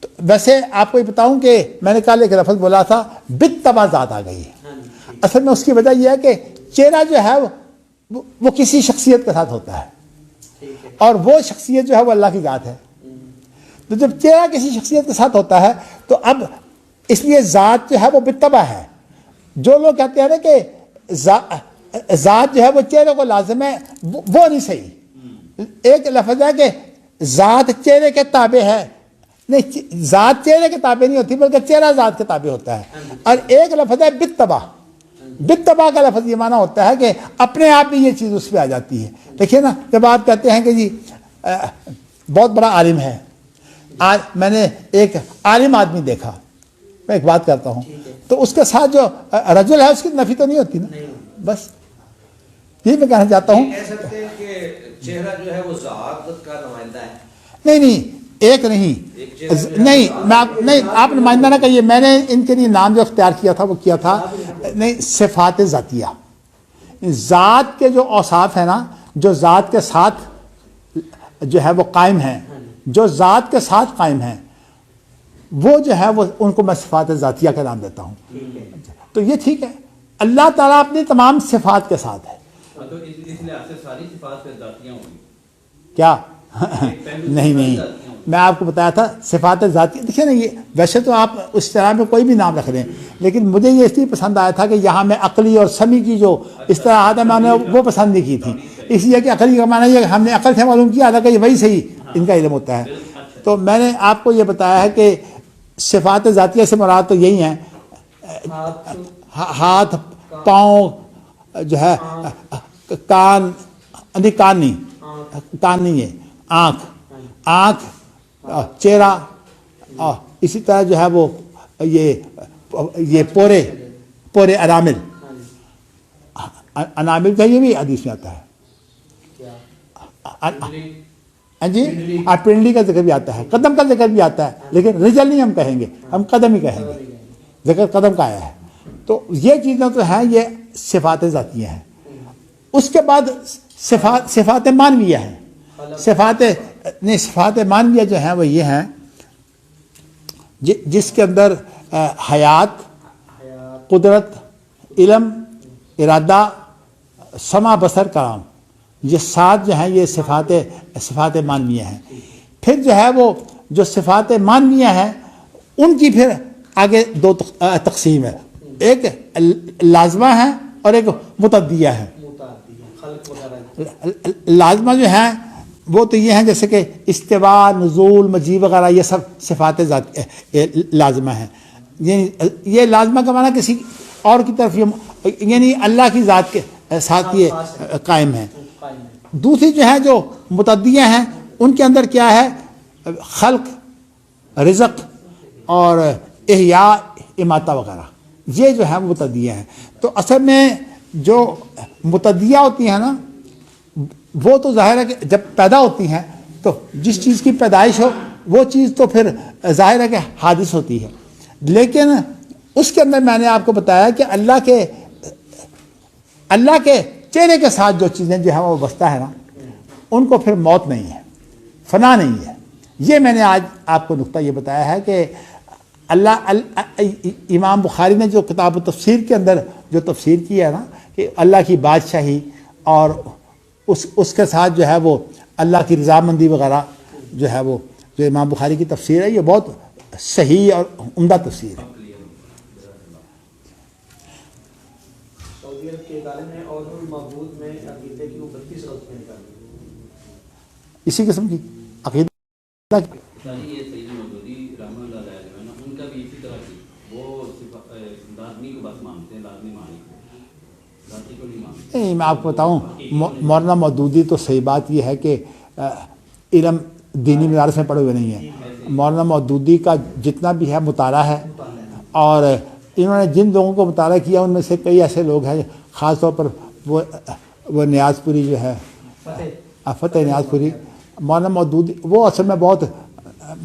تو ویسے آپ کو یہ بتاؤں کہ میں نے کل ایک لفظ بولا تھا بالطبع ذات آ گئی ہے. ہاں جی ٹھیک اصل میں اس کی وجہ یہ ہے کہ چہرہ جو ہے وہ کسی شخصیت کے ساتھ ہوتا ہے، ٹھیک ہے. اور وہ شخصیت جو ہے وہ اللہ کی ذات ہے. تو جب چہرہ کسی شخصیت کے ساتھ ہوتا ہے تو اب اس لیے ذات جو ہے وہ بالطبع ہے. جو لوگ کہتے ہیں نا کہ ذات جو ہے وہ چہرے کو لازم ہے، وہ نہیں صحیح. ایک لفظ ہے کہ ذات چہرے کے تابع ہے، نہیں، ذات چہرے کے تابع نہیں ہوتی بلکہ چہرہ ذات کے تابع ہوتا ہے. اور ایک لفظ ہے بالطبع. بالطبع کا لفظ یہ معنی ہوتا ہے کہ اپنے آپ ہی یہ چیز اس پہ آ جاتی ہے. دیکھیے نا، جب آپ کہتے ہیں کہ جی بہت بڑا عالم ہے، آج میں نے ایک عالم آدمی دیکھا، میں ایک بات کرتا ہوں، تو اس کے ساتھ جو رجل ہے اس کی نفی تو نہیں ہوتی نا. بس یہی میں کہنا چاہتا ہوں. کہہ سکتے ہیں کہ چہرہ جو ہے وہ ذات کا نمائندہ ہے. نہیں، ایک نہیں، نہیں، آپ نمائندہ نہ کہیے. میں نے ان کے لیے نام جو اختیار کیا تھا وہ کیا تھا نہیں، صفات ذاتیہ. ذات کے جو اوصاف ہیں نا، جو ذات کے ساتھ جو ہے وہ قائم ہیں، جو ذات کے ساتھ قائم ہیں، وہ جو ہے وہ ان کو میں صفات ذاتیہ کا نام دیتا ہوں. تو یہ ٹھیک ہے، اللہ تعالیٰ اپنی تمام صفات کے ساتھ ہے. تو اس لحاظ سے ساری صفات سے ذاتیاں ہوں گی. کیا؟ نہیں، میں آپ کو بتایا تھا صفات ذاتی. دیکھیے نا، یہ ویسے تو آپ اس طرح میں کوئی بھی نام رکھ لیں، لیکن مجھے یہ اس لیے پسند آیا تھا کہ یہاں میں عقلی اور سمی کی جو اصطلاحات ہے میں نے وہ پسند نہیں کی تھی. اس لیے کہ عقلی کا معنی یہ کہ ہم نے عقل سے معلوم کیا تھا کہ وہی صحیح ان کا علم ہوتا ہے. تو میں نے آپ کو یہ بتایا ہے کہ صفات ذاتیہ سے مراد تو یہی ہیں، ہاتھ، پاؤں، جو ہے کان نہیں ہے، آنکھ، چہرہ، اسی طرح جو ہے وہ یہ پورے انامل کا یہ بھی حدیث میں آتا ہے. جی، پنڈلی کا ذکر بھی آتا ہے، قدم کا ذکر بھی آتا ہے، لیکن رجل نہیں ہم کہیں گے، ہم قدم ہی کہیں گے. ذکر قدم کا آیا ہے. تو یہ چیزیں تو ہیں، یہ صفات ذاتیہ ہیں. اس کے بعد صفات مانویہ ہیں. صفات مانویہ جو ہیں وہ یہ ہیں جس کے اندر حیات، قدرت، علم، ارادہ، سمع، بصر، کلام، یہ 7 جو ہیں یہ صفات مانویہ ہیں. پھر جو ہے وہ جو صفات مانویہ ہیں ان کی پھر آگے 2 تقسیم ہے. ایک لازمہ ہے اور ایک متعدیہ ہے. لازمہ جو ہیں وہ تو یہ ہیں جیسے کہ استواء، نزول، مجیء وغیرہ، یہ سب صفات لازمہ ہیں. یہ لازمہ کا معنی کسی اور کی طرف، یعنی اللہ کی ذات کے ساتھ یہ قائم ہے. دوسری جو ہیں جو متعدیہ ہیں ان کے اندر کیا ہے؟ خلق، رزق اور احیاء، اماتہ وغیرہ، یہ جو ہے وہ متعدیہ ہیں. تو اصل میں جو متعدیہ ہوتی ہیں نا، وہ تو ظاہر ہے کہ جب پیدا ہوتی ہیں تو جس چیز کی پیدائش ہو وہ چیز تو پھر ظاہر ہے کہ حادث ہوتی ہے. لیکن اس کے اندر میں نے آپ کو بتایا کہ اللہ کے چہرے کے ساتھ جو چیزیں جو ہیں وہ بستا ہے نا، ان کو پھر موت نہیں ہے، فنا نہیں ہے. یہ میں نے آج آپ کو نقطہ یہ بتایا ہے کہ امام بخاری نے جو کتاب و تفسیر کے اندر جو تفسیر کی ہے نا، کہ اللہ کی بادشاہی اور اس کے ساتھ جو ہے وہ اللہ کی رضامندی وغیرہ جو ہے وہ جو امام بخاری کی تفسیر ہے، یہ بہت صحیح اور عمدہ تفسیر ہے. سعودی عرب کے ادارے میں اور المعبود میں عقیدے کی 32 رسمیں نکالی. اسی قسم کی عقیدہ یہ سید مودودی رحمۃ اللہ علیہ جو ہے نا، ان کا بھی اسی طرح کی، وہ لازمی کو بس مانتے ہیں، لازمی معنی کو، ذاتی کو نہیں مانتے. نہیں، میں آپ کو بتاؤں، مولانا مودودی تو صحیح بات یہ ہے کہ علم دینی مدارس میں پڑھے ہوئے نہیں ہیں. مولانا مودودی کا جتنا بھی ہے مطالعہ ہے، اور انہوں نے جن لوگوں کو مطالعہ کیا ان میں سے کئی ایسے لوگ ہیں، خاص طور پر وہ نیاز پوری جو ہے، فتح نیاز پوری، مولانا مودودی، وہ اصل میں بہت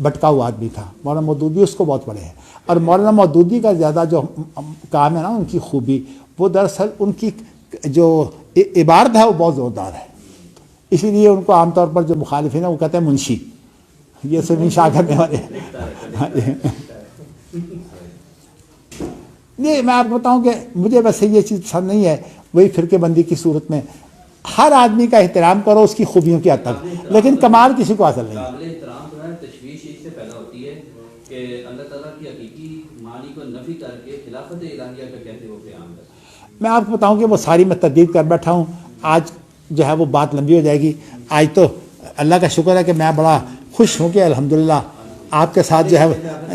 بھٹکا ہوا آدمی تھا. مولانا مودودی اس کو بہت پڑھے ہیں. اور مولانا مودودی کا زیادہ جو کام ہے نا، ان کی خوبی، وہ دراصل ان کی جو عبارت ہے وہ بہت زوردار ہے. اسی لیے ان کو عام طور پر جو مخالفین ہیں وہ کہتے ہیں منشی، یہ سنی شاہ کرنے والے. نہیں، میں آپ کو بتاؤں کہ مجھے ویسے یہ چیز پسند نہیں ہے. وہی فرقے بندی کی صورت میں ہر آدمی کا احترام کرو اس کی خوبیوں کی حد تک، لیکن کمال کسی کو حاصل نہیں ہے. قابل احترام جو ہے تشویش اس سے پیدا ہوتی ہے کہ اللہ تعالیٰ کی حقیقی معنی کو نفی کر کے خلافت الہیہ کا کہتے وہ قیام کرتے. میں آپ کو بتاؤں کہ وہ ساری میں تردید کر بیٹھا ہوں. آج جو ہے وہ بات لمبی ہو جائے گی. آج تو اللہ کا شکر ہے کہ میں بڑا خوش ہوں کہ الحمدللہ آپ کے ساتھ جو ہے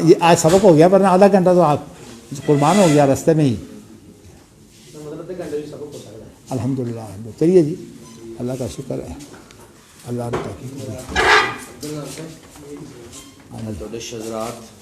یہ آج سبق ہو گیا، ورنہ آدھا گھنٹہ تو آپ قربان ہو گیا راستے میں ہی. الحمدللہ. چلیے جی، اللہ کا شکر ہے. اللہ نے تحقیق شذرات